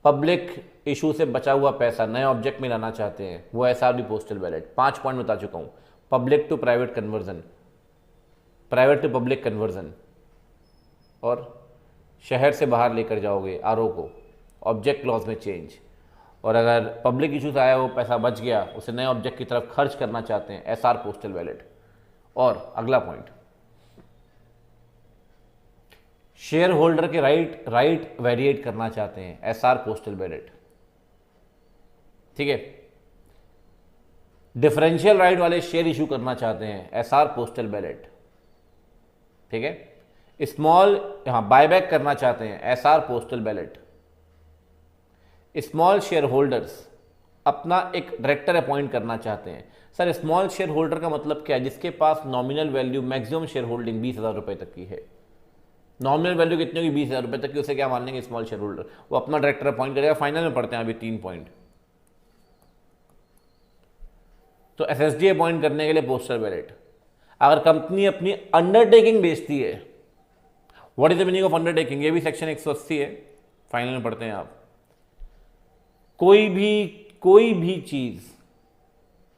Public issue से बचा हुआ पैसा नए ऑब्जेक्ट में लाना चाहते हैं, वो एसआर भी पोस्टल बैलेट। 5 पॉइंट बता चुका हूं, public to private conversion, private to public conversion, और शहर से बाहर लेकर जाओगे आरओ को, ऑब्जेक्ट क्लॉज में चेंज। और अगर पब्लिक इशू से आया वो पैसा बच गया, उसे नए ऑब्जेक्ट की तरफ खर्च करना चाहते हैं, एसआर पोस्टल बैलेट। और अगला पॉइंट, शेयर होल्डर के राइट वेरिएट करना चाहते हैं, एसआर पोस्टल बैलेट। ठीक है, डिफरेंशियल राइट वाले शेयर इशू करना चाहते हैं, एसआर पोस्टल बैलेट। ठीक है, स्मॉल बायबैक करना चाहते हैं, SR postal ballot. Small share holders अपना एक डायरेक्टर अपॉइंट करना चाहते हैं। सर स्मॉल शेयर होल्डर का मतलब क्या है? जिसके पास nominal value, maximum share holding 20,000 रुपए तक की है। नॉमिनल वैल्यू कितनी होगी? 20,000 रुपए तक की। उसे क्या मान लेंगे? Small share holder. वो अपना डायरेक्टर अपॉइंट करेगा। फाइनल में पढ़ते हैं अभी 3 पॉइंट। तो एसएसडी अपॉइंट करने के लिए पोस्टल बैलेट। अगर कंपनी अपनी अंडरटेकिंग बेचती है, what is the meaning of undertaking? ये भी सेक्शन 180 है, फाइनल में पढ़ते हैं आप। कोई भी चीज़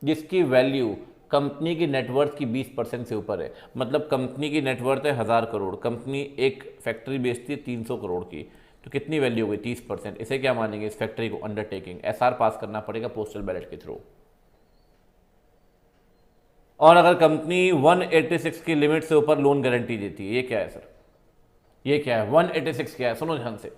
जिसकी वैल्यू कंपनी की नेटवर्थ की 20% से ऊपर है, मतलब कंपनी की नेटवर्थ है 1000 करोड़, कंपनी एक फैक्ट्री बेचती है 300 करोड़ की, तो कितनी वैल्यू हो गई 30%। इसे क्या मानेंगे, इस फैक्ट्री को अंडरटेकिंग, एसआर पास करना पड़ेगा पोस्टल बैलेट के थ्रू। और अगर कंपनी 186 की लिमिट से ऊपर लोन गारंटी देती है, ये क्या है सर, ये क्या है 186 क्या है, सुनो ध्यान से।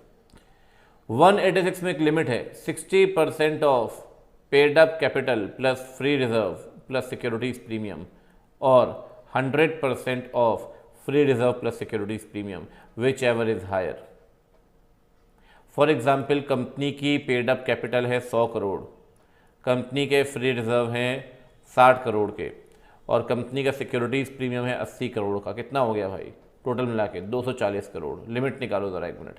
186 में एक लिमिट है 60% of paid up capital plus free reserve plus securities premium और 100% of free reserve plus securities premium whichever is higher. For example company की पेड अप कैपिटल है 100 करोड़, कंपनी के फ्री रिजर्व हैं 60 करोड़ के, और कंपनी का सिक्योरिटीज प्रीमियम है 80 करोड़ का। कितना हो गया भाई टोटल मिला के 240 करोड़। लिमिट निकालो ज़रा एक मिनट।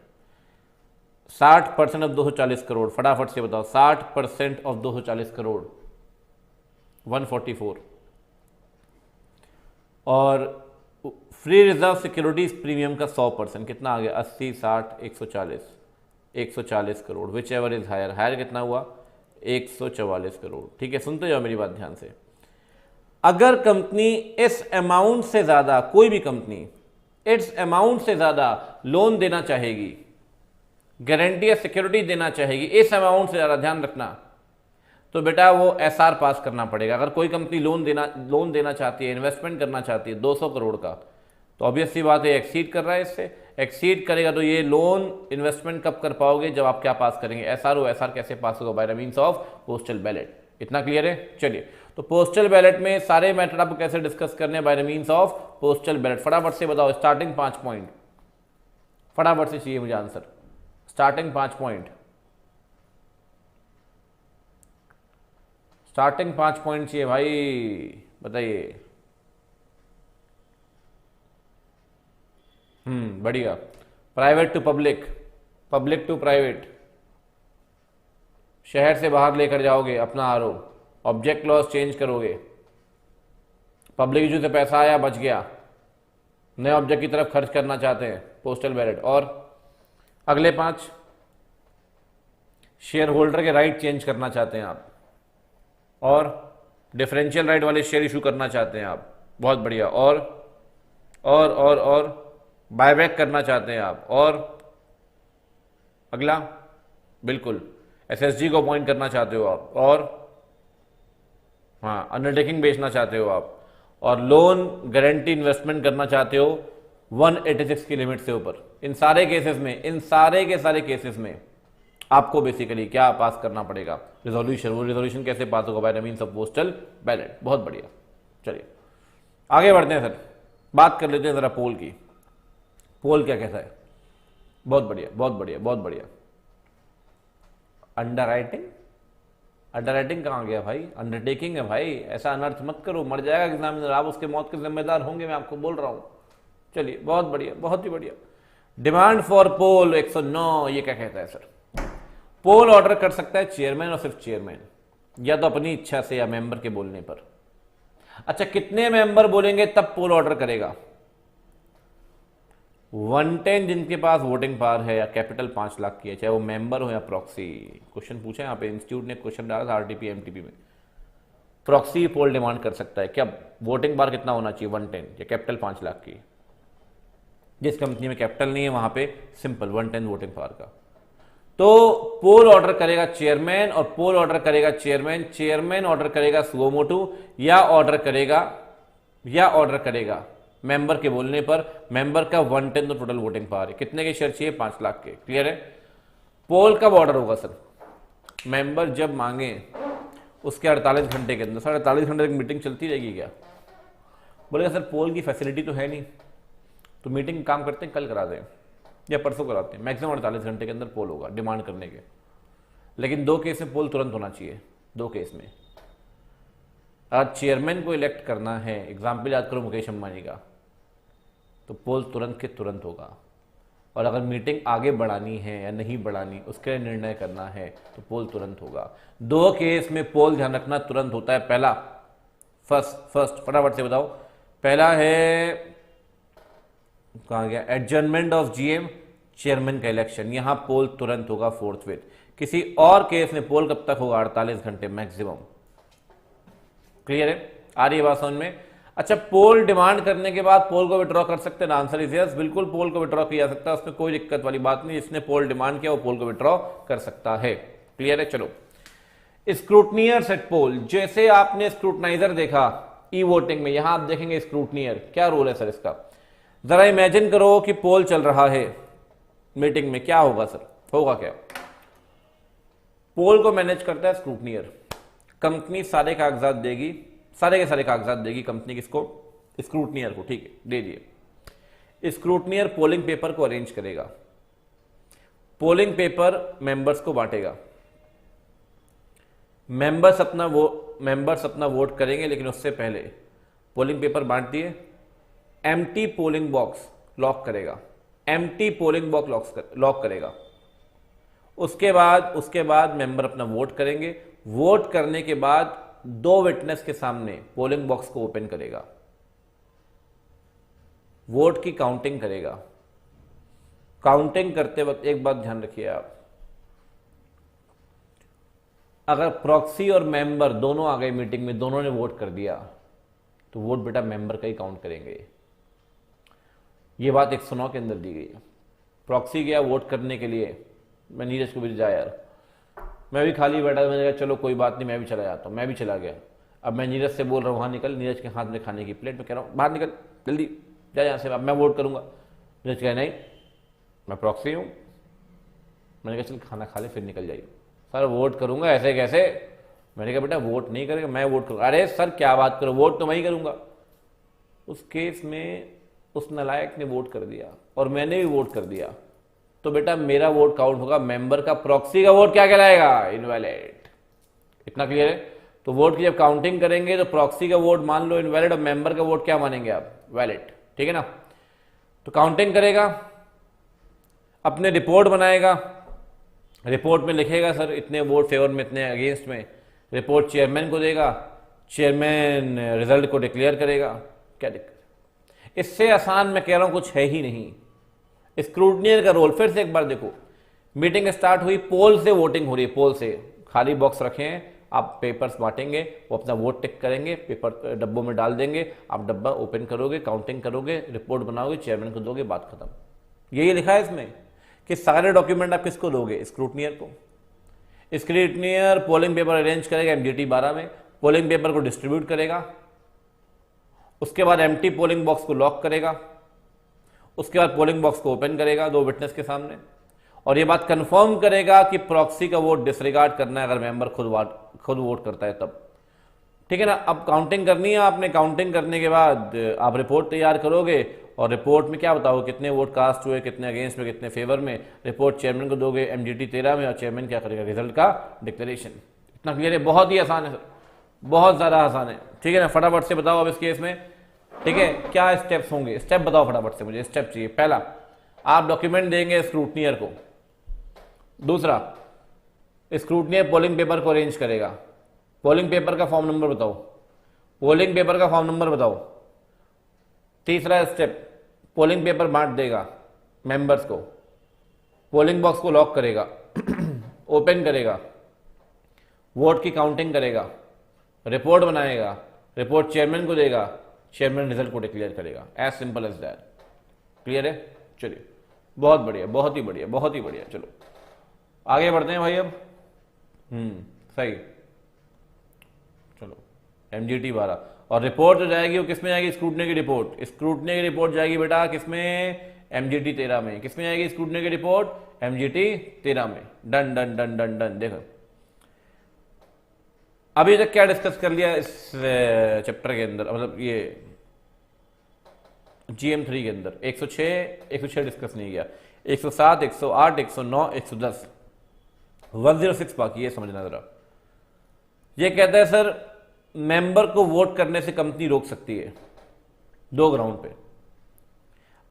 60% ऑफ 240 करोड़, फटाफट से बताओ 60% ऑफ 240 करोड़ 144। और फ्री रिजर्व सिक्योरिटीज प्रीमियम का 100% कितना आ गया 80 60 140 crore whichever is higher. Higher कितना हुआ 144 करोड़। ठीक है, सुनते जाओ मेरी बात ध्यान से। अगर कंपनी इस अमाउंट से ज़्यादा, कोई भी कंपनी इस अमाउंट से ज़्यादा लोन देना चाहेगी, गारंटी या सिक्योरिटी देना चाहेगी इस अमाउंट से ज़्यादा, ध्यान रखना, तो बेटा वो एसआर पास करना पड़ेगा। अगर कोई कंपनी लोन देना चाहती है, इन्वेस्टमेंट करना चाहती है 200 करोड़ का, तो ऑब्वियस सी बात है एक्सीड कर रहा है, इससे एक्सीड करेगा तो ये लोन इन्वेस्टमेंट कब कर पाओगे, जब आप क्या पास करेंगे एसआर। वो एसआर कैसे पास होगा, by the means of postal ballot. इतना क्लियर है। चलिए, तो पोस्टल बैलेट में सारे मैटर आपको कैसे डिस्कस करने हैं, by the means of postal ballot. फटाफट से बताओ स्टार्टिंग 5 पॉइंट, फटाफट से चाहिए मुझे answer. Starting 5 point, starting 5 point चाहिए भाई, बताइए। बढ़िया। Private to public, public to private, शहर से बाहर लेकर जाओगे अपना आरओ, ऑब्जेक्ट लॉस चेंज करोगे, पब्लिक इशू से पैसा आया बच गया, नए ऑब्जेक्ट की तरफ खर्च करना चाहते हैं, पोस्टल बैलेट। और अगले 5 शेयर होल्डर के राइट चेंज करना चाहते हैं आप, और डिफरेंशियल राइट वाले शेयर इशू करना चाहते हैं आप, बहुत बढ़िया। और बायबैक करना चाहते हैं आप, और अगला बिल्कुल एसएसजी को अपॉइंट करना चाहते हो आप, और हाँ अंडरटेकिंग बेचना चाहते हो आप, और लोन गारंटी इन्वेस्टमेंट करना चाहते हो 186 की लिमिट से ऊपर। इन सारे केसेस में, इन सारे के सारे केसेस में आपको बेसिकली क्या पास करना पड़ेगा, रिजोल्यूशन। वो रिजोल्यूशन कैसे पास होगा, by the means of postal ballot. बहुत बढ़िया। चलिए आगे बढ़ते हैं सर, बात कर लेते हैं जरा पोल की। पोल क्या कहता है, बहुत बढ़िया बहुत बढ़िया बहुत बढ़िया। अंडरराइटिंग, अंडरराइटिंग कहाँ गया भाई, अंडरटेकिंग है भाई। ऐसा अनर्थ मत करो, मर जाएगा एग्जामिनर, आप उसके मौत के जिम्मेदार होंगे, मैं आपको बोल रहा हूं। चलिए बहुत बढ़िया, बहुत ही बढ़िया। डिमांड फॉर पोल 109, ये क्या कहता है सर, पोल ऑर्डर कर सकता है चेयरमैन और सिर्फ चेयरमैन, या तो अपनी इच्छा से या मेंबर के बोलने पर। अच्छा, कितने मेंबर बोलेंगे तब पोल ऑर्डर करेगा, 110 जिनके पास वोटिंग पावर है या कैपिटल 5 लाख की है, चाहे वो मेंबर हो या प्रॉक्सी। क्वेश्चन पूछा है यहाँ पे, इंस्टीट्यूट ने क्वेश्चन डाला था आरटीपी एमटीपी में। प्रॉक्सी पोल डिमांड कर सकता है, क्या वोटिंग पावर कितना होना चाहिए 110 या कैपिटल 5 लाख की। जिस कंपनी में कैपिटल नहीं है वहां पे सिंपल 110 वोटिंग पावर का। तो पोल ऑर्डर करेगा चेयरमैन, और पोल ऑर्डर करेगा चेयरमैन, चेयरमैन ऑर्डर करेगा सुओ मोटो, या ऑर्डर करेगा मेंबर के बोलने पर। मेंबर का 110 तो टोटल वोटिंग पावर है। कितने के शेयर चाहिए, 5 लाख के। क्लियर है। पोल कब ऑर्डर होगा सर, मेंबर जब मांगे उसके 48 घंटे के अंदर। 48 घंटे तक मीटिंग चलती रहेगी क्या, बोलेगा सर पोल की फैसिलिटी तो है नहीं, तो मीटिंग काम करते हैं कल करा दें या परसों कराते हैं, मैक्सिमम 48 घंटे के अंदर पोल होगा डिमांड करने के। लेकिन 2 केस में पोल तुरंत होना चाहिए। 2 केस में अगर चेयरमैन को इलेक्ट करना है, एग्जाम्पल याद करो मुकेश अंबानी का, तो पोल तुरंत के तुरंत होगा। और अगर मीटिंग आगे बढ़ानी है या नहीं बढ़ानी उसके लिए निर्णय करना है तो पोल तुरंत होगा। 2 केस में पोल ध्यान रखना तुरंत होता है। पहला फर्स्ट फटाफट से बताओ, पहला है कहाँ गया, एडजर्नमेंट ऑफ जीएम, चेयरमैन का इलेक्शन, यहां पोल तुरंत होगा फोर्थविथ। किसी और केस में पोल कब तक होगा? 48 घंटे मैक्सिमम। क्लियर है? आ रही है बात समझ में? अच्छा, पोल डिमांड करने के बाद पोल को विड्रॉ कर सकते हैं? आंसर इज यस, बिल्कुल पोल को विड्रॉ किया जा सकता है, उसमें कोई दिक्कत वाली बात नहीं। जिसने पोल डिमांड किया वो पोल को विड्रॉ कर सकता है। क्लियर है? चलो, स्क्रूटनियर सेट पोल, जैसे आपने स्क्रूटनाइजर देखा ई वोटिंग में, यहां आप देखेंगे स्क्रूटनियर। क्या रोल है सर इसका? जरा इमेजिन करो कि पोल चल रहा है मीटिंग में, क्या होगा सर? होगा क्या? पोल को मैनेज करता है स्क्रूटनियर। कंपनी सारे कागजात देगी, सारे के सारे कागजात देगी कंपनी किसको? स्क्रूटनियर को। ठीक है, दे दिए। स्क्रूटनियर पोलिंग पेपर को अरेंज करेगा, पोलिंग पेपर मेंबर्स को बांटेगा, मेंबर्स अपना वोट करेंगे, लेकिन उससे पहले पोलिंग पेपर बांट दिए, एम्प्टी पोलिंग बॉक्स लॉक करेगा, एम्प्टी पोलिंग बॉक्स लॉक करेगा। उसके बाद मेंबर अपना वोट करेंगे, वोट करने के बाद 2 विटनेस के सामने पोलिंग बॉक्स को ओपन करेगा, वोट की काउंटिंग करेगा। काउंटिंग करते वक्त एक बात ध्यान रखिए आप, अगर प्रॉक्सी और मेंबर दोनों आ गए मीटिंग में, दोनों ने वोट कर दिया, तो वोट बेटा मेंबर का ही काउंट करेंगे। ये बात 109 के अंदर दी गई है। प्रॉक्सी गया वोट करने के लिए, मैं नीरज को भी जा यार, मैं भी खाली बैठा, मैंने कहा चलो कोई बात नहीं, मैं भी चला जाता हूँ। मैं भी चला गया। अब मैं नीरज से बोल रहा हूँ वहाँ निकल, नीरज के हाथ में खाने की प्लेट, में कह रहा हूँ बाहर निकल जल्दी जा यहाँ से, अब मैं वोट करूँगा। नीरज कह नहीं मैं प्रॉक्सी हूँ। मैंने कहा चल खाना खा ले फिर निकल जाइए। सर वोट करूँगा ऐसे कैसे? मैंने कहा बेटा वोट नहीं करेगा, मैं वोट करूँगा। अरे सर क्या बात करो, वोट तो मैं ही करूँगा। उस केस में उस नालायक ने वोट कर दिया और मैंने भी वोट कर दिया, तो बेटा मेरा वोट काउंट होगा, मेंबर का प्रॉक्सी का वोट क्या कहलाएगा? इनवैलिड। इतना क्लियर है? तो वोट की जब काउंटिंग करेंगे तो प्रॉक्सी का वोट मान लो इनवैलिड और मेंबर का वोट क्या मानेंगे आप? वैलिड। ठीक है ना? तो काउंटिंग करेगा, अपने रिपोर्ट बनाएगा, रिपोर्ट में लिखेगा सर इतने वोट फेवर में, इतने अगेंस्ट में। रिपोर्ट चेयरमैन को देगा, चेयरमैन रिजल्ट को डिक्लेयर करेगा। क्या दिक्कत? इससे आसान मैं कह रहा हूं कुछ है ही नहीं। स्क्रूटनियर का रोल फिर से एक बार देखो, मीटिंग स्टार्ट हुई, पोल से वोटिंग हो रही है, पोल से खाली बॉक्स रखे हैं, आप पेपर्स बांटेंगे, वो अपना वोट टिक करेंगे, पेपर डब्बों में डाल देंगे, आप डब्बा ओपन करोगे, काउंटिंग करोगे, रिपोर्ट बनाओगे, चेयरमैन को दोगे, बात खत्म। यही लिखा है इसमें कि सारे डॉक्यूमेंट आप किसको दोगे? स्क्रूटनियर को। स्क्रूटनियर पोलिंग पेपर अरेंज करेगा MGT 12 में, पोलिंग पेपर को डिस्ट्रीब्यूट करेगा, उसके बाद एम्प्टी पोलिंग बॉक्स को लॉक करेगा, उसके बाद पोलिंग बॉक्स को ओपन करेगा 2 विटनेस के सामने, और ये बात कंफर्म करेगा कि प्रॉक्सी का वोट डिसरिगार्ड करना है अगर मेंबर खुद वोट करता है तब। ठीक है ना? अब काउंटिंग करनी है आपने, काउंटिंग करने के बाद आप रिपोर्ट तैयार करोगे और रिपोर्ट में क्या बताओगे? कितने वोट कास्ट हुए, कितने अगेंस्ट में, कितने फेवर में। रिपोर्ट चेयरमैन को दोगे MGT 13 में और चेयरमैन क्या करेगा? रिजल्ट का डिक्लेरेशन। इतना क्लियर है? बहुत ही आसान है सर, बहुत ज़्यादा आसान है। ठीक है ना? फटाफट से बताओ अब इस केस में, ठीक है, क्या स्टेप्स होंगे? स्टेप बताओ फटाफट से, मुझे स्टेप चाहिए। पहला, आप डॉक्यूमेंट देंगे स्क्रूटनियर को। दूसरा, स्क्रूटनियर पोलिंग पेपर को अरेंज करेगा। पोलिंग पेपर का फॉर्म नंबर बताओ, पोलिंग पेपर का फॉर्म नंबर बताओ। तीसरा स्टेप, पोलिंग पेपर बांट देगा मेंबर्स को, पोलिंग बॉक्स को लॉक करेगा, ओपन करेगा, वोट की काउंटिंग करेगा, रिपोर्ट बनाएगा, रिपोर्ट चेयरमैन को देगा, चेयरमैन रिजल्ट को डिक्लेयर करेगा। As simple as that. Clear है? चलिए, बहुत बढ़िया, बहुत ही बढ़िया, बहुत ही बढ़िया। चलो आगे बढ़ते हैं भाई अब। सही, चलो MGT 12 और रिपोर्ट जो जाएगी वो किस में जाएगी? स्क्रूटनी की रिपोर्ट। स्क्रूटनी की रिपोर्ट जाएगी बेटा किसमें? MGT 13 में। किस में जाएगी स्क्रूटनी की रिपोर्ट? MGT 13 में। Done done done done done. देखो अभी तक क्या डिस्कस कर लिया इस चैप्टर के अंदर, मतलब ये GM3 के अंदर? 106 डिस्कस नहीं किया, 107, 108, 109, 110, 106 बाकी है। समझना जरा, ये कहता है सर मेंबर को वोट करने से कंपनी रोक सकती है 2 ग्राउंड पे।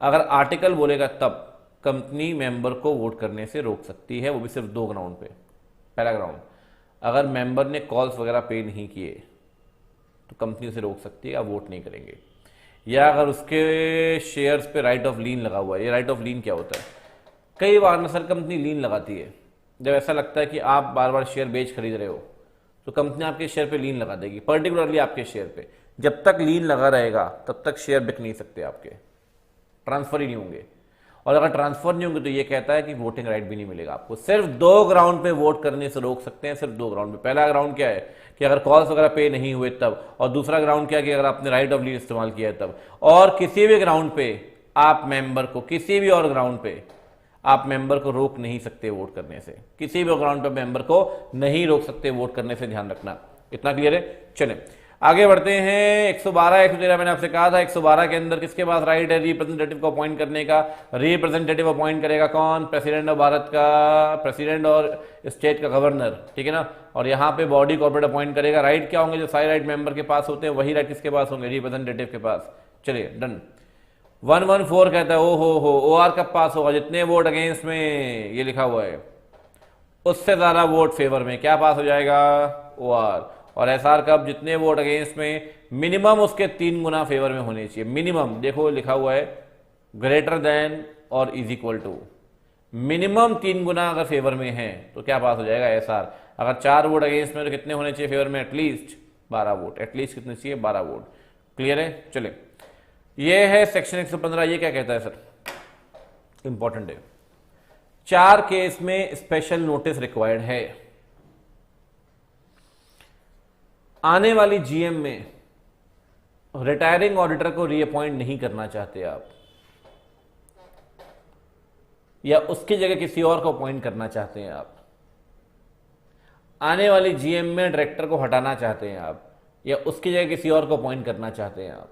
अगर आर्टिकल बोलेगा तब कंपनी मेंबर को वोट करने से रोक सकती है, वो भी सिर्फ 2 ग्राउंड पे। पहला ग्राउंड, अगर मेंबर ने कॉल्स वगैरह पे नहीं किए तो कंपनी उसे रोक सकती है, आप वोट नहीं करेंगे। या अगर उसके शेयर्स पे राइट ऑफ लीन लगा हुआ है। ये राइट ऑफ लीन क्या होता है? कई बार ना सर कंपनी लीन लगाती है, जब ऐसा लगता है कि आप बार बार शेयर बेच खरीद रहे हो तो कंपनी आपके शेयर पे लीन लगा देगी, पर्टिकुलरली आपके शेयर पे। जब तक लीन लगा रहेगा तब तक शेयर बिक नहीं सकते आपके, ट्रांसफर ही नहीं होंगे। और अगर ट्रांसफर नहीं होंगे तो ये कहता है कि वोटिंग राइट भी नहीं मिलेगा आपको। सिर्फ 2 ग्राउंड पे वोट करने से रोक सकते हैं, सिर्फ 2 ग्राउंड पे। पहला ग्राउंड क्या है कि अगर कॉल्स वगैरह पे नहीं हुए तब, और दूसरा ग्राउंड क्या है कि अगर आपने राइट ऑफ लीड इस्तेमाल किया है तब। और किसी भी ग्राउंड पे आप मेंबर को, किसी भी और ग्राउंड पे आप मेंबर को रोक नहीं सकते वोट करने से, किसी भी ग्राउंड पे मेंबर को नहीं रोक सकते वोट करने से, ध्यान रखना। इतना क्लियर है? चलें आगे बढ़ते हैं। 112 113 मैंने आपसे कहा था 112 के अंदर किसके पास राइट है रिप्रेजेंटेटिव को अपॉइंट करने का? रिप्रेजेंटेटिव अपॉइंट करेगा कौन? प्रेसिडेंट ऑफ भारत का, प्रेसिडेंट और स्टेट का गवर्नर, ठीक है ना। और यहाँ पे बॉडी कॉर्पोरेट अपॉइंट करेगा। राइट क्या होंगे? जो सारे राइट मेंबर के पास होते हैं वही राइट किसके पास होंगे? रिप्रेजेंटेटिव के पास। चलिए डन। 114 कहता है ओ आर कब पास होगा? जितने वोट अगेंस्ट में ये लिखा हुआ है उससे ज्यादा वोट फेवर में क्या पास हो जाएगा? O R. और एस आर कब? जितने वोट अगेंस्ट में मिनिमम उसके 3 गुना फेवर में होने चाहिए। मिनिमम देखो लिखा हुआ है ग्रेटर देन और इज इक्वल टू, मिनिमम 3 गुना अगर फेवर में है तो क्या पास हो जाएगा? S R. अगर 4 वोट अगेंस्ट में तो कितने होने चाहिए फेवर में? At least 12 vote. एटलीस्ट कितने चाहिए? 12 वोट। क्लियर है? चले ये है सेक्शन 115। ये क्या कहता है सर? इंपॉर्टेंट है। 4 केस में स्पेशल नोटिस रिक्वायर्ड है। आने वाली जीएम में रिटायरिंग ऑडिटर को रीअपॉइंट नहीं करना चाहते आप, या उसकी जगह किसी और को अपॉइंट करना चाहते हैं आप। आने वाली जीएम में डायरेक्टर को हटाना चाहते हैं आप, या उसकी जगह किसी और को अपॉइंट करना चाहते हैं आप।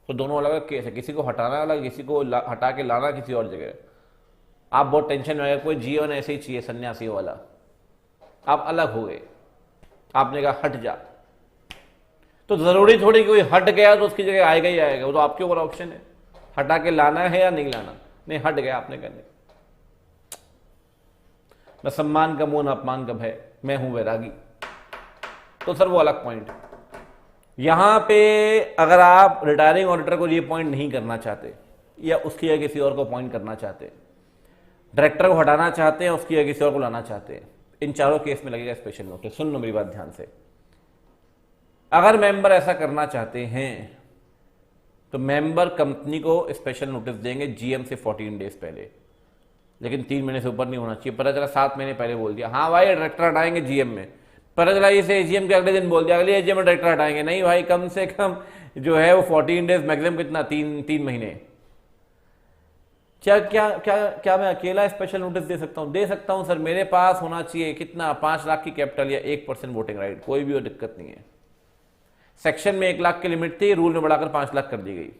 तो दोनों अलग अलग केस है। किसी को हटाना अलग, किसी को हटा के लाना किसी और जगह। आप बहुत टेंशन में आए, कोई जीवन ऐसे ही चाहिए सन्यासी वाला, आप अलग हो गए, आपने कहा हट जा, तो जरूरी थोड़ी कोई हट गया तो उसकी जगह आएगा ही आएगा। वो तो आपके ऊपर ऑप्शन है, हटा के लाना है या नहीं लाना। नहीं हट गया आपने कहने, न सम्मान का मुंह न अपमान का भय, मैं हूं वैरागी। तो सर वो अलग पॉइंट। यहां पे अगर आप रिटायरिंग ऑडिटर को रीअपॉइंट नहीं करना चाहते या उसकी जगह किसी और को अपॉइंट करना चाहते, डायरेक्टर को हटाना चाहते हैं, उसकी जगह किसी और को लाना चाहते हैं, इन चारों केस में लगेगा स्पेशल नोटिस। सुन लो मेरी बात ध्यान से। अगर मेंबर ऐसा करना चाहते हैं तो मेंबर कंपनी को स्पेशल नोटिस देंगे जीएम से 14 डेज पहले, लेकिन 3 महीने से ऊपर नहीं होना चाहिए। पता चला 7 महीने पहले बोल दिया हाँ भाई डायरेक्टर हटाएंगे जीएम में, पता चला इसे एजीएम के अगले दिन बोल दिया अगले एजीएम में डायरेक्टर हटाएंगे। नहीं भाई, कम से कम जो है वो 14 डेज, मैक्सिमम कितना? 3 महीने। क्या क्या क्या क्या मैं अकेला स्पेशल नोटिस दे सकता हूं? दे सकता हूं सर। मेरे पास होना चाहिए कितना? 5 लाख की कैपिटल या 1% वोटिंग राइट, कोई भी और दिक्कत नहीं है। सेक्शन में 1 लाख की लिमिट थी, रूल में बढ़ाकर 5 लाख कर दी गई,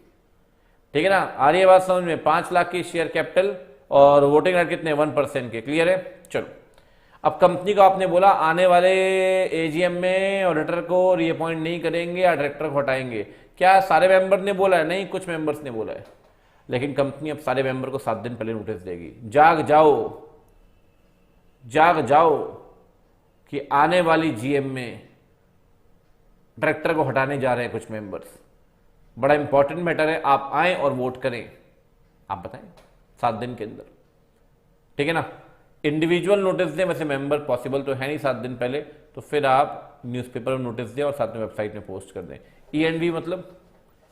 ठीक है ना। आ रही है बात समझ में? 5 लाख की शेयर कैपिटल और वोटिंग राइट कितने? 1% के। क्लियर है? चलो अब कंपनी को आपने बोला आने वाले एजीएम में ऑडिटर को रीअपॉइंट नहीं करेंगे या डायरेक्टर को हटाएंगे। क्या सारे मेंबर ने बोला है? नहीं, कुछ मेंबर्स ने बोला है। लेकिन कंपनी अब सारे मेंबर को 7 दिन पहले नोटिस देगी। जाग जाओ कि आने वाली जीएम में डायरेक्टर को हटाने जा रहे हैं कुछ मेंबर्स। बड़ा इंपॉर्टेंट मैटर है, आप आए और वोट करें। आप बताएं 7 दिन के अंदर, ठीक है ना। इंडिविजुअल नोटिस दें, वैसे मेंबर पॉसिबल तो है नहीं 7 दिन पहले, तो फिर आप न्यूज़पेपर में नोटिस दें और साथ में वेबसाइट में पोस्ट कर दें। ENV मतलब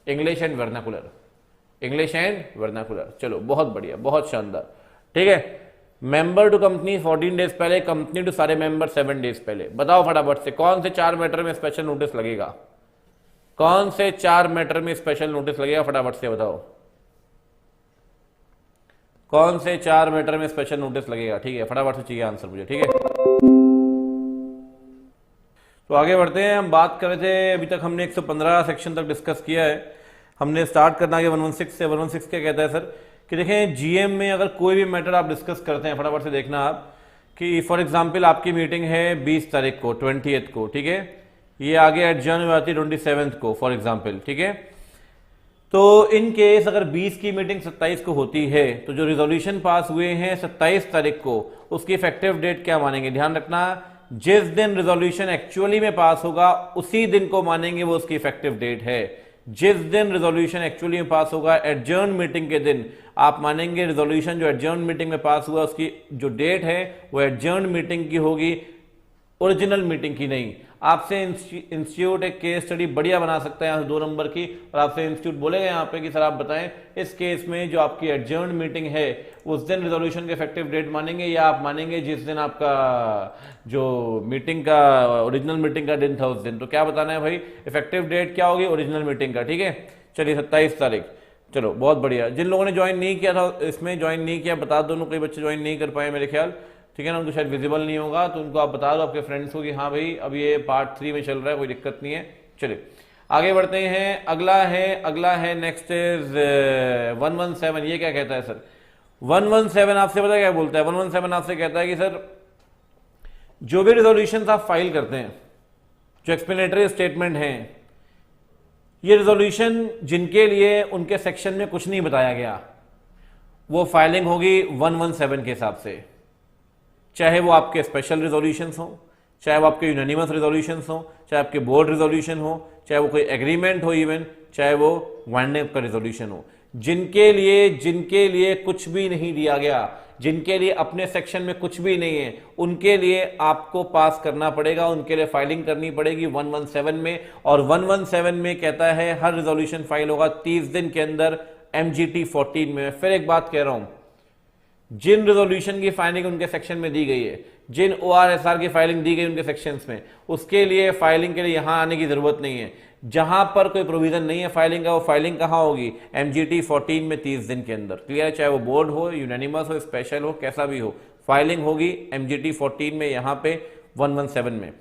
English and vernacular, English and vernacular. चलो बहुत बढ़िया, बहुत शानदार, ठीक है। मेंबर टू कंपनी 14 डेज पहले, कंपनी टू सारे मेंबर 7 डेज पहले। बताओ फटाफट से कौन से 4 मैटर में स्पेशल नोटिस लगेगा? कौन से 4 मैटर में स्पेशल नोटिस लगेगा? फटाफट से बताओ कौन से 4 मैटर में स्पेशल नोटिस लगेगा? ठीक है, फटाफट से चाहिए आंसर मुझे, ठीक है। तो आगे बढ़ते हैं। हम बात कर रहे थे, अभी तक हमने 115 सेक्शन तक डिस्कस किया है। हमने स्टार्ट करना है 116 से। 116 क्या कहता है सर कि देखें जीएम में अगर कोई भी मैटर आप डिस्कस करते हैं, फटाफट से देखना आप कि फॉर एग्जांपल आपकी मीटिंग है 20 तारीख को, 20th को, ठीक है। ये आगे एडजर्न हो जाती है 27th को फॉर एग्जांपल, ठीक है। तो इन केस अगर 20 की मीटिंग 27 को होती है तो जो रिजोल्यूशन पास हुए हैं 27 तारीख को, उसकी इफेक्टिव डेट क्या मानेंगे? ध्यान रखना, जिस दिन रिजोल्यूशन एक्चुअली में पास होगा उसी दिन को मानेंगे वो उसकी इफेक्टिव डेट है। जिस दिन रेजोल्यूशन एक्चुअली में पास होगा एडजर्न मीटिंग के दिन आप मानेंगे रेजोल्यूशन जो एडजर्न मीटिंग में पास हुआ उसकी जो डेट है वो एडजर्न मीटिंग की होगी, ओरिजिनल मीटिंग की नहीं। आपसे इंस्टीट्यूट एक केस स्टडी बढ़िया बना सकता है यहाँ से 2 नंबर की, और आपसे इंस्टीट्यूट बोलेगा यहाँ पे कि सर आप बताएं इस केस में जो आपकी एडजर्न मीटिंग है उस दिन रेजोल्यूशन के इफेक्टिव डेट मानेंगे या आप मानेंगे जिस दिन आपका जो मीटिंग का ओरिजिनल मीटिंग का दिन था उस दिन। तो क्या बताना है भाई, इफेक्टिव डेट क्या होगी ओरिजिनल मीटिंग का। ठीक है, चलिए 27 तारीख। चलो बहुत बढ़िया। जिन लोगों ने ज्वाइन नहीं किया था इसमें ज्वाइन नहीं किया बता दो, कई बच्चे ज्वाइन नहीं कर पाए मेरे ख्याल, ठीक है ना, उनको शायद विजिबल नहीं होगा, तो उनको आप बता दो आपके फ्रेंड्स को कि हाँ भाई अब ये पार्ट 3 में चल रहा है, कोई दिक्कत नहीं है। चलिए आगे बढ़ते हैं। अगला है नेक्स्ट इज 117। ये क्या कहता है सर? 117 आपसे पता क्या बोलता है? 117 आपसे कहता है कि सर जो भी रिजोल्यूशन आप फाइल करते हैं, जो एक्सप्लेनेटरी स्टेटमेंट हैं, ये रिजोल्यूशन जिनके लिए उनके सेक्शन में कुछ नहीं बताया गया वो फाइलिंग होगी 117 के हिसाब से। चाहे वो आपके स्पेशल रिजोल्यूशंस हो, चाहे वो आपके यूनानिमस रिजोल्यूशंस हो, चाहे आपके बोर्ड रिजोल्यूशन हो, चाहे वो कोई एग्रीमेंट हो, इवन चाहे वो वाइंड अप का रिजोल्यूशन हो, जिनके लिए कुछ भी नहीं दिया गया, जिनके लिए अपने सेक्शन में कुछ भी नहीं है, उनके लिए आपको पास करना पड़ेगा, उनके लिए फाइलिंग करनी पड़ेगी 117 में। और 117 में कहता है हर रिजोल्यूशन फाइल होगा 30 दिन के अंदर MGT 14 में। फिर एक बात कह रहा हूं, जिन रेजोल्यूशन की फाइलिंग उनके सेक्शन में दी गई है, जिन ORSR की फाइलिंग दी गई उनके सेक्शंस में, उसके लिए फाइलिंग के लिए यहां आने की जरूरत नहीं है। जहां पर कोई प्रोविजन नहीं है फाइलिंग का, वो फाइलिंग कहां होगी? MGT 14 में 30 दिन के अंदर। क्लियर है? चाहे वो बोर्ड हो, यूनानिमस हो, स्पेशल हो, कैसा भी हो, फाइलिंग होगी MGT 14 में, यहां पे 117 में।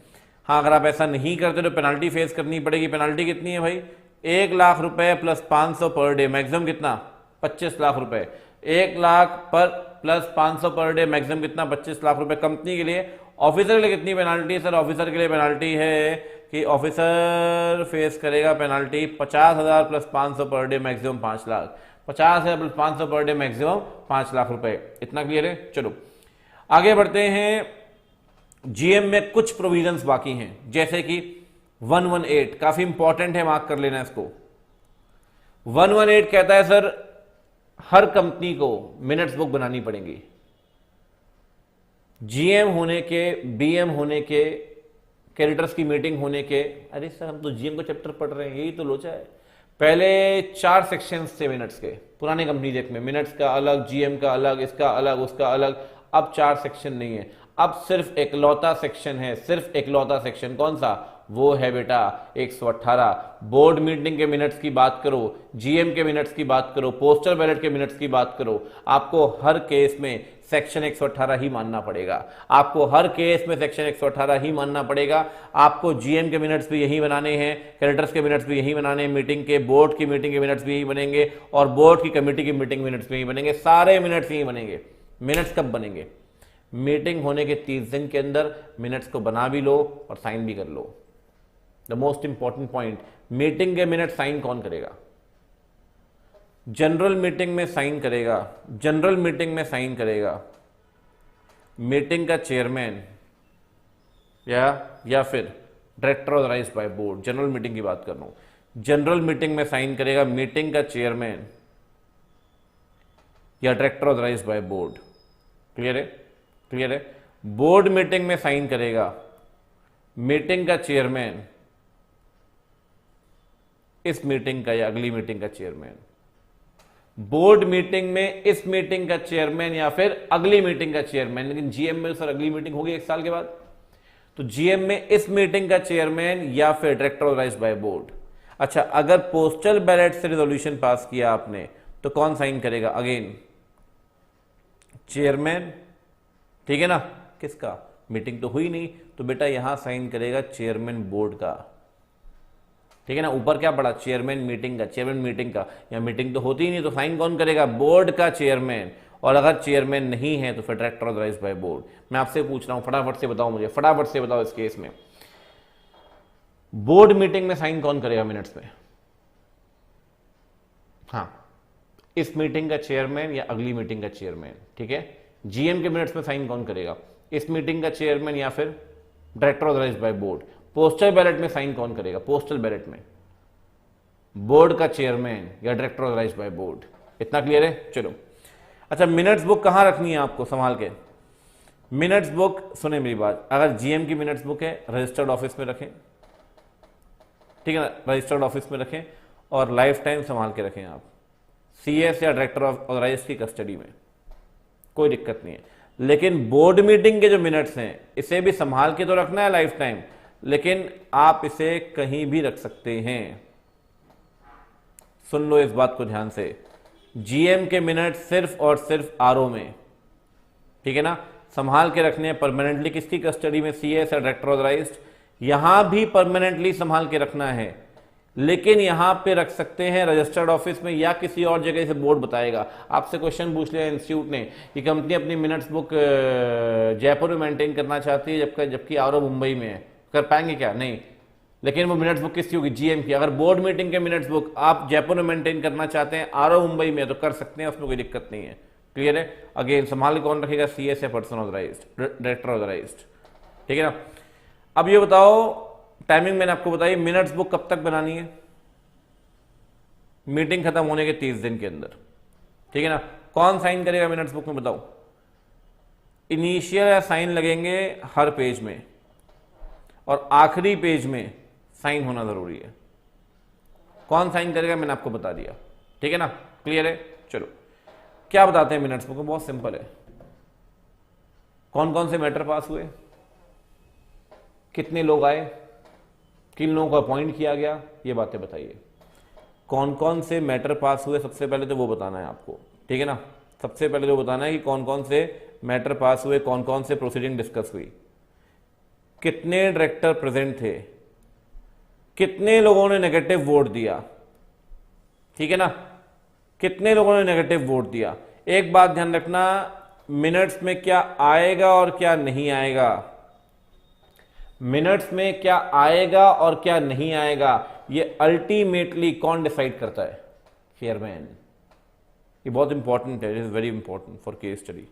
हाँ, अगर आप ऐसा नहीं करते तो पेनल्टी फेस करनी पड़ेगी। पेनल्टी कितनी है भाई? 1 लाख रुपए प्लस 500 पर डे, मैक्सिमम कितना? 25 लाख रुपए। 1 लाख पर प्लस 500 पर डे, मैक्सिमम कितना? 25 लाख रुपए कंपनी के लिए। ऑफिसर के लिए कितनी पेनाल्टी है सर? ऑफिसर के लिए पेनाल्टी है कि ऑफिसर फेस करेगा penalty 50,000 plus 500 per day, maximum 5 lakh. 50,000 plus 500 per day, maximum 5 lakh रुपए। इतना क्लियर है? चलो आगे बढ़ते हैं। GM में कुछ प्रोविजंस बाकी हैं, जैसे कि 118, काफी इंपॉर्टेंट है, मार्क कर लेना इसको। 118 कहता है सर हर कंपनी को मिनट्स बुक बनानी पड़ेगी। GM होने के, BM होने के, क्रेडिटर्स की मीटिंग होने के, अरे सर हम तो GM को चैप्टर पढ़ रहे हैं, यही तो लोचा है। पहले 4 सेक्शंस थे मिनट्स के, पुराने कंपनी डेक में मिनट्स का अलग, GM का अलग, इसका अलग, उसका अलग। अब 4 सेक्शन नहीं है, अब सिर्फ एकलौता सेक्शन है, सिर्फ एकलौता सेक्शन। कौन सा? वो है बेटा 118। बोर्ड मीटिंग के मिनट्स की बात करो, GM के मिनट्स की बात करो, पोस्टल बैलेट के मिनट्स की बात करो, आपको हर केस में सेक्शन 118 ही मानना पड़ेगा। आपको हर केस में सेक्शन 118 ही मानना पड़ेगा। आपको GM के मिनट्स भी यही बनाने हैं, क्रेडिटर्स के मिनट्स भी यही बनाने हैं, मीटिंग के, बोर्ड की मीटिंग के मिनट्स भी यही बनेंगे, और बोर्ड की कमेटी की मीटिंग मिनट्स भी यही बनेंगे। सारे मिनट्स यही बनेंगे। मिनट्स कब बनेंगे? मीटिंग होने के 30 दिन के अंदर मिनट्स को बना भी लो और साइन भी कर लो। The most important point, meeting के मिनट साइन कौन करेगा? जनरल मीटिंग में साइन करेगा, जनरल मीटिंग में साइन करेगा मीटिंग का चेयरमैन या फिर director authorised by board. General meeting की बात कर रहा हूं। जनरल मीटिंग में साइन करेगा मीटिंग का चेयरमैन या director authorised by board. Clear है? क्लियर है? बोर्ड मीटिंग में साइन करेगा मीटिंग का चेयरमैन, इस मीटिंग का या अगली मीटिंग का चेयरमैन। बोर्ड मीटिंग में इस मीटिंग का चेयरमैन या फिर अगली मीटिंग का चेयरमैन। लेकिन GM में सर अगली मीटिंग होगी 1 साल के बाद, तो GM में इस मीटिंग का चेयरमैन या फिर डायरेक्टर ऑथराइज्ड बाय बोर्ड। अच्छा, अगर पोस्टल बैलेट से रेजोल्यूशन पास किया आपने तो कौन साइन करेगा? Again chairman. ठीक है ना? किसका? मीटिंग तो हुई नहीं, तो बेटा यहां साइन करेगा चेयरमैन बोर्ड का। ठीक है ना? ऊपर क्या पड़ा? चेयरमैन मीटिंग का, चेयरमैन मीटिंग का। या मीटिंग तो होती ही नहीं, तो साइन कौन करेगा? बोर्ड का चेयरमैन। और अगर चेयरमैन नहीं है तो फिर डायरेक्टर ऑथराइज्ड बाय बोर्ड। मैं आपसे पूछ रहा हूं, फटाफट से बताओ मुझे, फटाफट से बताओ, इस केस में बोर्ड मीटिंग में साइन कौन करेगा मिनट्स में? हाँ, इस मीटिंग का चेयरमैन या अगली मीटिंग का चेयरमैन। ठीक है? GM के मिनट्स में साइन कौन करेगा? इस मीटिंग का चेयरमैन या फिर director authorised by board. Postal ballot में साइन कौन करेगा? पोस्टल बैलेट में बोर्ड का चेयरमैन या डायरेक्टर ऑथराइज्ड बाय बोर्ड। इतना क्लियर है? चलो अच्छा, मिनट्स बुक कहाँ रखनी है आपको संभाल के? मिनट्स बुक, सुने मेरी बात, अगर जीएम की मिनट्स बुक है रजिस्टर्ड ऑफिस में रखें, ठीक है ना, रजिस्टर्ड ऑफिस में रखें और लाइफ टाइम संभाल के रखें आप, सीएस या डायरेक्टर ऑथराइज्ड की कस्टडी में, कोई दिक्कत नहीं है। लेकिन बोर्ड मीटिंग के जो मिनट्स हैं इसे भी संभाल के तो रखना है लाइफ टाइम, लेकिन आप इसे कहीं भी रख सकते हैं। सुन लो इस बात को ध्यान से, जीएम के मिनट सिर्फ और सिर्फ आरओ में, ठीक है ना, संभाल के रखने हैं परमानेंटली किसकी कस्टडी में? सीएस या डायरेक्टर ऑथराइज्ड। यहां भी परमानेंटली संभाल के रखना है, लेकिन यहां पे रख सकते हैं रजिस्टर्ड ऑफिस में या किसी और जगह से बोर्ड बताएगा। आपसे क्वेश्चन पूछ लिया इंस्टीट्यूट ने कि कंपनी अपनी मिनट्स बुक जयपुर में मेंटेन करना चाहती है जबकि आरओ मुंबई में है, कर पाएंगे क्या? नहीं। लेकिन वो मिनट्स बुक किसकी होगी? जीएम की। अगर बोर्ड मीटिंग के मिनट्स बुक आप जयपुर में मेंटेन करना चाहते हैं, आरओ मुंबई में, तो कर सकते हैं, उसमें कोई दिक्कत नहीं है। क्लियर है? अगेन संभाल कौन रखेगा? सीएस या पर्सन ऑथराइज्ड, डायरेक्टर ऑथराइज्ड, ठीक है ना। अब ये बताओ, टाइमिंग मैंने आपको बताई, मिनट्स बुक कब तक बनानी है? मीटिंग खत्म होने के 30 दिन के अंदर, ठीक है ना। कौन साइन करेगा मिनट्स बुक में बताओ? इनिशियल या साइन लगेंगे हर पेज में और आखिरी पेज में साइन होना जरूरी है। कौन साइन करेगा मैंने आपको बता दिया, ठीक है ना। क्लियर है? चलो क्या बताते हैं मिनट्स बुक में? बहुत सिंपल है। कौन कौन से मैटर पास हुए, कितने लोग आए, किन लोगों को अपॉइंट किया गया, ये बातें बताइए। कौन कौन से मैटर पास हुए सबसे पहले तो वो बताना है आपको, ठीक है ना। सबसे पहले तो बताना है कि कौन कौन से मैटर पास हुए, कौन कौन से प्रोसीडिंग डिस्कस हुई, कितने डायरेक्टर प्रेजेंट थे, कितने लोगों ने नेगेटिव वोट दिया, ठीक है ना, कितने लोगों ने नेगेटिव वोट दिया। एक बात ध्यान रखना, मिनट्स में क्या आएगा और क्या नहीं आएगा, मिनट्स में क्या आएगा और क्या नहीं आएगा, ये अल्टीमेटली कौन डिसाइड करता है? चेयरमैन। ये बहुत इंपॉर्टेंट है, it is very important for case study.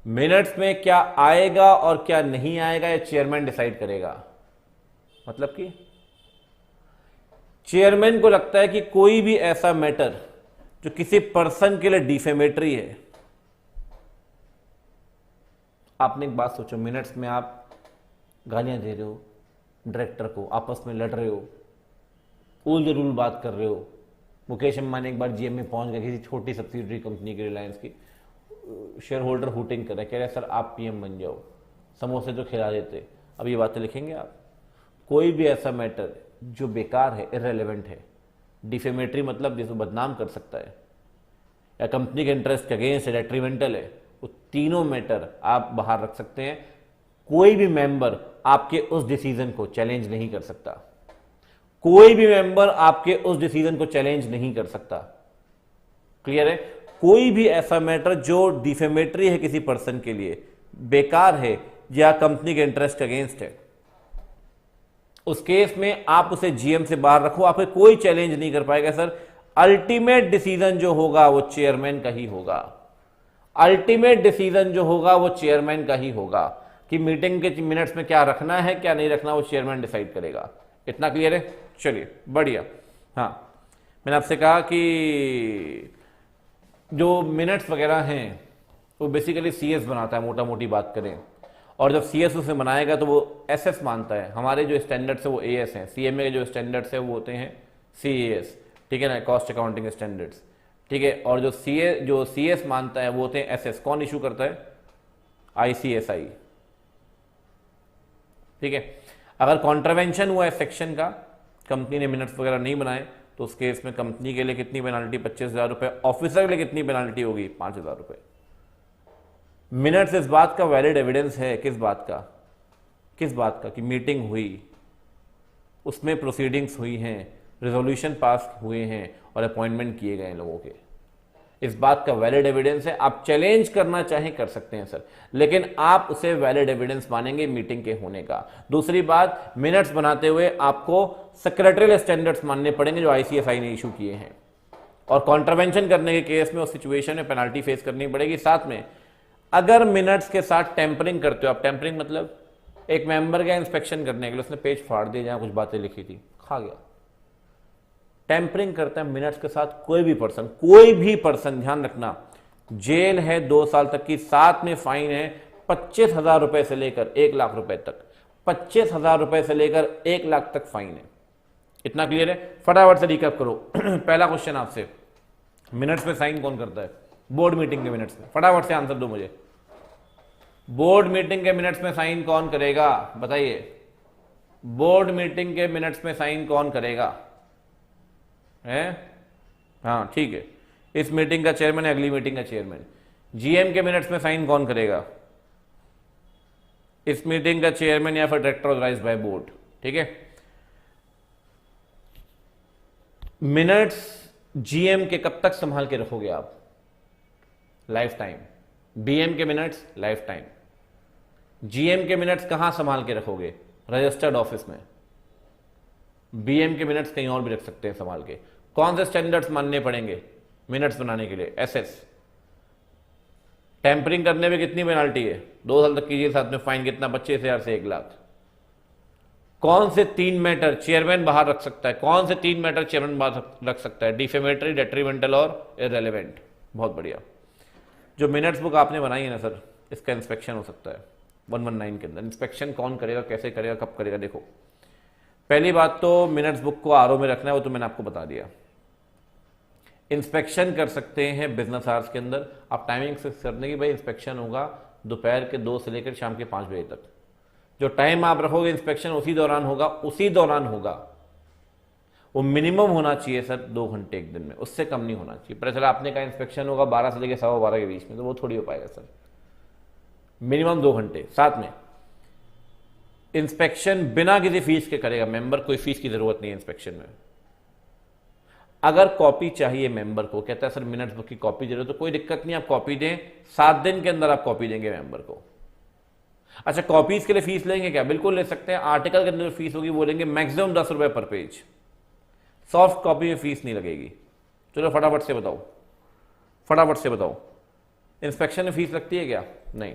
Minutes में क्या आएगा और क्या नहीं आएगा ये चेयरमैन डिसाइड करेगा। मतलब कि चेयरमैन को लगता है कि कोई भी ऐसा मैटर जो किसी पर्सन के लिए डिफेमेटरी है। आपने एक बात सोचो, मिनट्स में आप गालियां दे रहे हो डायरेक्टर को, आपस में लड़ रहे हो, उल जरूल बात कर रहे हो। मुकेश अंबानी एक बार जीएम में पहुंच गए किसी छोटी सब्सिडरी कंपनी की, रिलायंस की, शेयर होल्डर हुटिंग कर रहे, कह रहे सर आप पीएम बन जाओ, समोसे तो खिला देते। अब ये बातें लिखेंगे आप? कोई भी ऐसा मैटर जो बेकार है, इररेलेवेंट है, डिफेमेटरी मतलब जिसको बदनाम कर सकता है या कंपनी के इंटरेस्ट के अगेंस्ट है, डेट्रीमेंटल है, वो तीनों मैटर आप बाहर रख सकते हैं। कोई भी मेंबर आपके उस डिसीजन को चैलेंज नहीं कर सकता, कोई भी मेंबर आपके उस डिसीजन को चैलेंज नहीं कर सकता। क्लियर है? कोई भी ऐसा मैटर जो डिफेमेटरी है किसी पर्सन के लिए, बेकार है या कंपनी के इंटरेस्ट के अगेंस्ट है, उस केस में आप उसे जीएम से बाहर रखो, आपको कोई चैलेंज नहीं कर पाएगा सर। अल्टीमेट डिसीजन जो होगा वो चेयरमैन का ही होगा, अल्टीमेट डिसीजन जो होगा वो चेयरमैन का ही होगा कि मीटिंग के मिनट्स में क्या रखना है क्या नहीं रखना, वो चेयरमैन डिसाइड करेगा। इतना क्लियर है? चलिए बढ़िया। हाँ, मैंने आपसे कहा कि जो मिनट्स वगैरह हैं वो बेसिकली सीएस बनाता है, मोटा मोटी बात करें, और जब सीएस उसे बनाएगा तो वो एसएस मानता है। हमारे जो स्टैंडर्ड्स है वो एएस हैं, सीएमए के जो स्टैंडर्ड्स है वो होते हैं सीएएस, ठीक है ना, कॉस्ट अकाउंटिंग स्टैंडर्ड्स, ठीक है। और जो सीएस मानता है वो होते हैं एसएस। कौन इशू करता है? आईसीएसआई, ठीक है। अगर कॉन्ट्रवेंशन हुआ है सेक्शन का, कंपनी ने मिनट्स वगैरह नहीं बनाए, तो उस केस में कंपनी के लिए कितनी पेनाल्टी? 25,000 रुपए। ऑफिसर के लिए कितनी पेनाल्टी होगी? 5,000 रुपए। मिनट्स इस बात का वैलिड एविडेंस है, किस बात का? किस बात का? कि मीटिंग हुई, उसमें प्रोसीडिंग्स हुई हैं, रेजोल्यूशन पास हुए हैं और अपॉइंटमेंट किए गए हैं लोगों के। इस बात का वैलिड एविडेंस है। आप चैलेंज करना चाहें कर सकते हैं सर, लेकिन आप उसे वैलिड एविडेंस मानेंगे मीटिंग के होने का। दूसरी बात, मिनट्स बनाते हुए आपको सेक्रेटरियल स्टैंडर्ड्स मानने पड़ेंगे जो आईसीएसआई ने इशू किए हैं, और कॉन्ट्रवेंशन करने के केस में उस सिचुएशन में पेनाल्टी फेस करनी पड़ेगी। साथ में अगर मिनट्स के साथ टेम्परिंग करते हो आप, टेम्परिंग मतलब एक मेंबर गया इंस्पेक्शन करने के लिए, उसने पेज फाड़ दिया जहां कुछ बातें लिखी थी, खा गया, टेम्परिंग करता है मिनट्स के साथ कोई भी पर्सन, ध्यान रखना, जेल है 2 साल तक की, साथ में फाइन है 25,000 रुपए से लेकर 1 लाख रुपए तक, 25,000 रुपए से लेकर 1 लाख तक फाइन है। इतना क्लियर है? फटाफट से रिकैप करो। पहला क्वेश्चन आपसे, मिनट्स में साइन कौन करता है? बोर्ड मीटिंग के मिनट्स में। फटाफट से आंसर दो मुझे, बोर्ड मीटिंग के मिनट्स में साइन कौन करेगा? बताइए, बोर्ड मीटिंग के मिनट्स में साइन कौन करेगा? है? हाँ ठीक है, इस मीटिंग का चेयरमैन, अगली मीटिंग का चेयरमैन। जीएम के मिनट्स में साइन कौन करेगा? इस मीटिंग का चेयरमैन या फिर डायरेक्टर ऑथराइज्ड बाय बोर्ड। ठीक है, मिनट्स जीएम के कब तक संभाल के रखोगे आप? Life time. बीएम के मिनट्स लाइफ टाइम। जीएम के मिनट्स कहां संभाल के रखोगे? रजिस्टर्ड ऑफिस में। बीएम के मिनट्स कहीं और भी रख सकते हैं संभाल के। कौन से स्टैंडर्ड्स मानने पड़ेंगे मिनट्स बनाने के लिए? एसएस। टेम्परिंग करने में कितनी पेनाल्टी है? 2 साल तक की जेल, साथ में फाइन कितना? 25,000 से 1 लाख। कौन से 3 मैटर चेयरमैन बाहर रख सकता है? कौन से 3 मैटर चेयरमैन बाहर रख सकता है? डिफेमेटरी, डेट्रीमेंटल और इररेलेवेंट। बहुत बढ़िया। जो मिनट्स बुक आपने बनाई है ना सर, इसका इंस्पेक्शन हो सकता है 119 के अंदर। इंस्पेक्शन कौन करेगा, कैसे करेगा, कब करेगा? देखो, पहली बात तो मिनट्स बुक को आरओ में रखना है, वो तो मैंने आपको बता दिया। इंस्पेक्शन कर सकते हैं बिजनेस आवर्स के अंदर। आप टाइमिंग फिक्स कर दें कि भाई इंस्पेक्शन होगा दोपहर के 2 से लेकर शाम के 5 बजे तक। जो टाइम आप रखोगे इंस्पेक्शन उसी दौरान होगा। वो मिनिमम होना चाहिए सर 2 घंटे एक दिन में, उससे कम नहीं होना चाहिए। पर चला आपने कहा इंस्पेक्शन होगा 12 से लेकर 12:15 के बीच में, तो वो थोड़ी हो पाएगा सर। मिनिमम 2 घंटे। साथ में इंस्पेक्शन बिना किसी फीस के करेगा मेंबर, कोई फीस की जरूरत नहीं है इंस्पेक्शन में। अगर कॉपी चाहिए मेंबर को, कहता है सर मिनट्स बुक की कॉपी जरूरत, तो कोई दिक्कत नहीं, आप कॉपी दें, 7 दिन के अंदर आप कॉपी देंगे मेंबर को। अच्छा, कॉपीज के लिए फीस लेंगे क्या? बिल्कुल ले सकते हैं। आर्टिकल के अंदर फीस होगी वो लेंगे मैक्सिमम 10 रुपए पर पेज। सॉफ्ट कॉपी में फीस नहीं लगेगी। चलो फटाफट से बताओ, इंस्पेक्शन में फीस लगती है क्या? नहीं।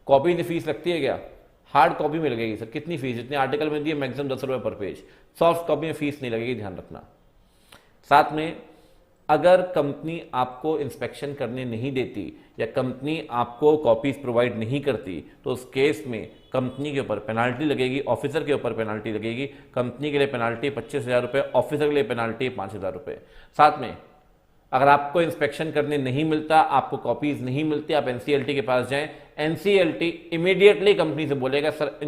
कॉपी में फीस लगती है क्या? हार्ड कॉपी में लगेगी सर। कितनी फीस? जितनी आर्टिकल में दी है मैक्सिमम 10 रुपए पर पेज। सॉफ्ट कॉपी में फीस नहीं लगेगी, ध्यान रखना। साथ में अगर कंपनी आपको इंस्पेक्शन करने नहीं देती या कंपनी आपको कॉपीज प्रोवाइड नहीं करती, तो उस केस में कंपनी के ऊपर पेनाल्टी लगेगी, ऑफिसर के ऊपर पेनाल्टी लगेगी। कंपनी के लिए पेनाल्टी 25,000 रुपये, ऑफिसर के लिए पेनाल्टी 5,000 रुपये। साथ में अगर आपको इंस्पेक्शन करने नहीं मिलता, आपको कॉपीज नहीं मिलती, आप एनसीएलटी के पास जाएं, एनसीएलटी इमीडिएटली कंपनी से बोलेगा सर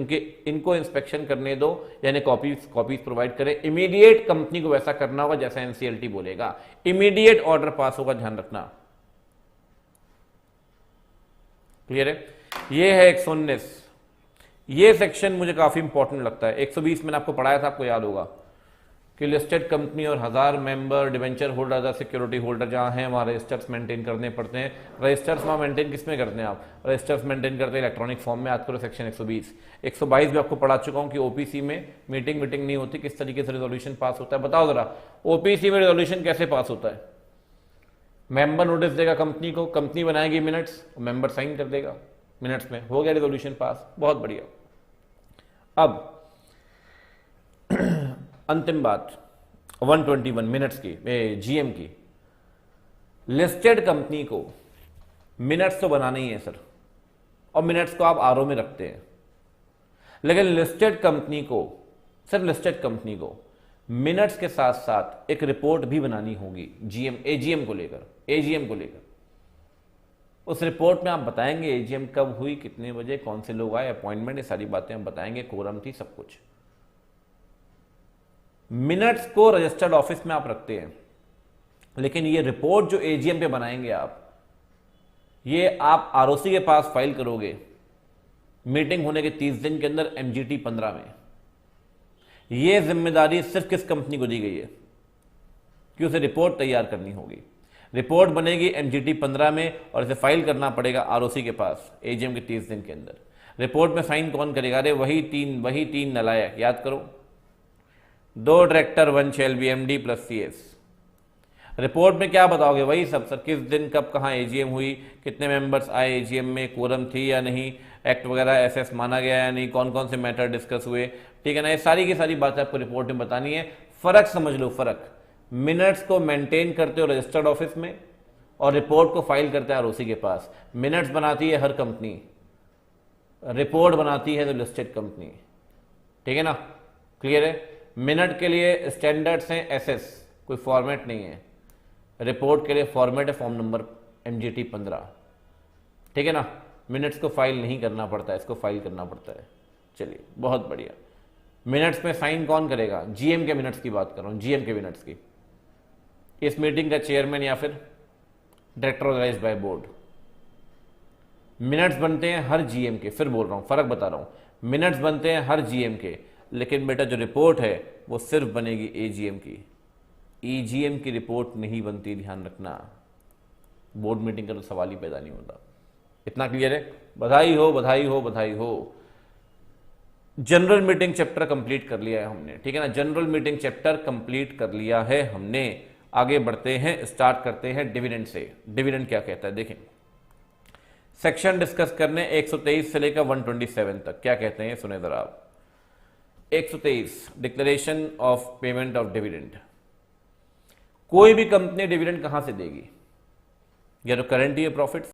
इनको इंस्पेक्शन करने दो, यानी कॉपीज प्रोवाइड करें। इमीडिएट कंपनी को वैसा करना होगा जैसा एनसीएलटी बोलेगा। इमीडिएट ऑर्डर पास होगा, ध्यान रखना। क्लियर है? ये है 119। ये सेक्शन मुझे काफी इंपॉर्टेंट लगता है। 120 मैंने आपको पढ़ाया था, आपको याद होगा कि लिस्टेड कंपनी और 1000 member, debenture holder, security holder जहां हैं वहां रजिस्टर्स मेंटेन करने पड़ते हैं। रजिस्टर्स वहां मेंटेन किस में करते हैं आप? रजिस्टर्स मेंटेन करते हैं इलेक्ट्रॉनिक फॉर्म में। याद करो सेक्शन 120। 122 भी आपको पढ़ा चुका हूं कि ओपीसी में मीटिंग नहीं होती, किस तरीके से रेजोल्यूशन पास होता है। बताओ जरा, ओपीसी में रेजोल्यूशन कैसे पास होता है? मेंबर नोटिस देगा कंपनी को, कंपनी बनाएगी मिनट्स, मेंबर साइन कर देगा मिनट्स में, हो गया रेजोल्यूशन पास। बहुत बढ़िया। अब अंतिम बात 121 मिनट्स की, जीएम की। लिस्टेड कंपनी को मिनट्स तो बनाना ही है सर, और मिनट्स को आप आरओ में रखते हैं, लेकिन लिस्टेड कंपनी को मिनट्स के साथ साथ एक रिपोर्ट भी बनानी होगी एजीएम को लेकर। उस रिपोर्ट में आप बताएंगे एजीएम कब हुई, कितने बजे, कौन से लोग आए, अपॉइंटमेंट, ये सारी बातें हम बताएंगे, कोरम थी, सब कुछ। मिनट्स को रजिस्टर्ड ऑफिस में आप रखते हैं, लेकिन ये रिपोर्ट जो एजीएम पे बनाएंगे आप, ये आप आरओसी के पास फाइल करोगे मीटिंग होने के 30 दिन के अंदर एमजीटी 15 में। ये जिम्मेदारी सिर्फ किस कंपनी को दी गई है कि उसे रिपोर्ट तैयार करनी होगी। रिपोर्ट बनेगी एमजीटी 15 में और इसे फाइल करना पड़ेगा आरओसी के पास एजीएम के 30 दिन के अंदर। रिपोर्ट में साइन कौन करेगा? अरे वही तीन नलायक, याद करो, 2 director 1 shall be MD plus CS. Report में क्या बताओगे? वही सब सर, किस दिन कब कहां एजीएम हुई, कितने मेंबर्स आए एजीएम में, कोरम थी या नहीं, एक्ट वगैरह एसएस माना गया या नहीं, कौन कौन से मैटर डिस्कस हुए, ठीक है ना। ये सारी की सारी बातें आपको रिपोर्ट में बतानी है। फर्क समझ लो, फर्क मिनट्स को मेंटेन करते हो रजिस्टर्ड ऑफिस में और रिपोर्ट को फाइल करते हैं आरओसी के पास। मिनट्स बनाती है हर कंपनी, रिपोर्ट बनाती है तो लिस्टेड कंपनी। ठीक है ना, क्लियर है। मिनट के लिए स्टैंडर्ड्स हैं एसएस, कोई फॉर्मेट नहीं है। रिपोर्ट के लिए फॉर्मेट है फॉर्म नंबर MGT 15। ठीक है ना, मिनट्स को फाइल नहीं करना पड़ता है, इसको फाइल करना पड़ता है। चलिए बहुत बढ़िया। मिनट्स में साइन कौन करेगा? जीएम के मिनट्स की बात कर रहा हूँ, जीएम के मिनट्स की। इस मीटिंग का चेयरमैन या फिर director authorised by board. Minutes बनते हैं हर जीएम के, फिर बोल रहा हूँ, फर्क बता रहा हूँ। मिनट्स बनते हैं हर जीएम के, लेकिन बेटा जो रिपोर्ट है वो सिर्फ बनेगी एजीएम की। ईजीएम की रिपोर्ट नहीं बनती, ध्यान रखना। बोर्ड मीटिंग का तो सवाल ही पैदा नहीं होता। इतना क्लियर है? बधाई हो, बधाई हो, बधाई हो। जनरल मीटिंग चैप्टर कंप्लीट कर लिया है हमने। ठीक है ना, जनरल मीटिंग चैप्टर कंप्लीट कर लिया है हमने। आगे बढ़ते हैं, स्टार्ट करते हैं डिविडेंड से। डिविडेंड क्या कहता है देखें। सेक्शन डिस्कस करने 123 से लेकर 127 तक क्या कहते हैं सुने जरा आप। 123 declaration of payment of dividend. कोई भी कंपनी डिविडेंड कहां से देगी? या तो करंट ईयर प्रॉफिट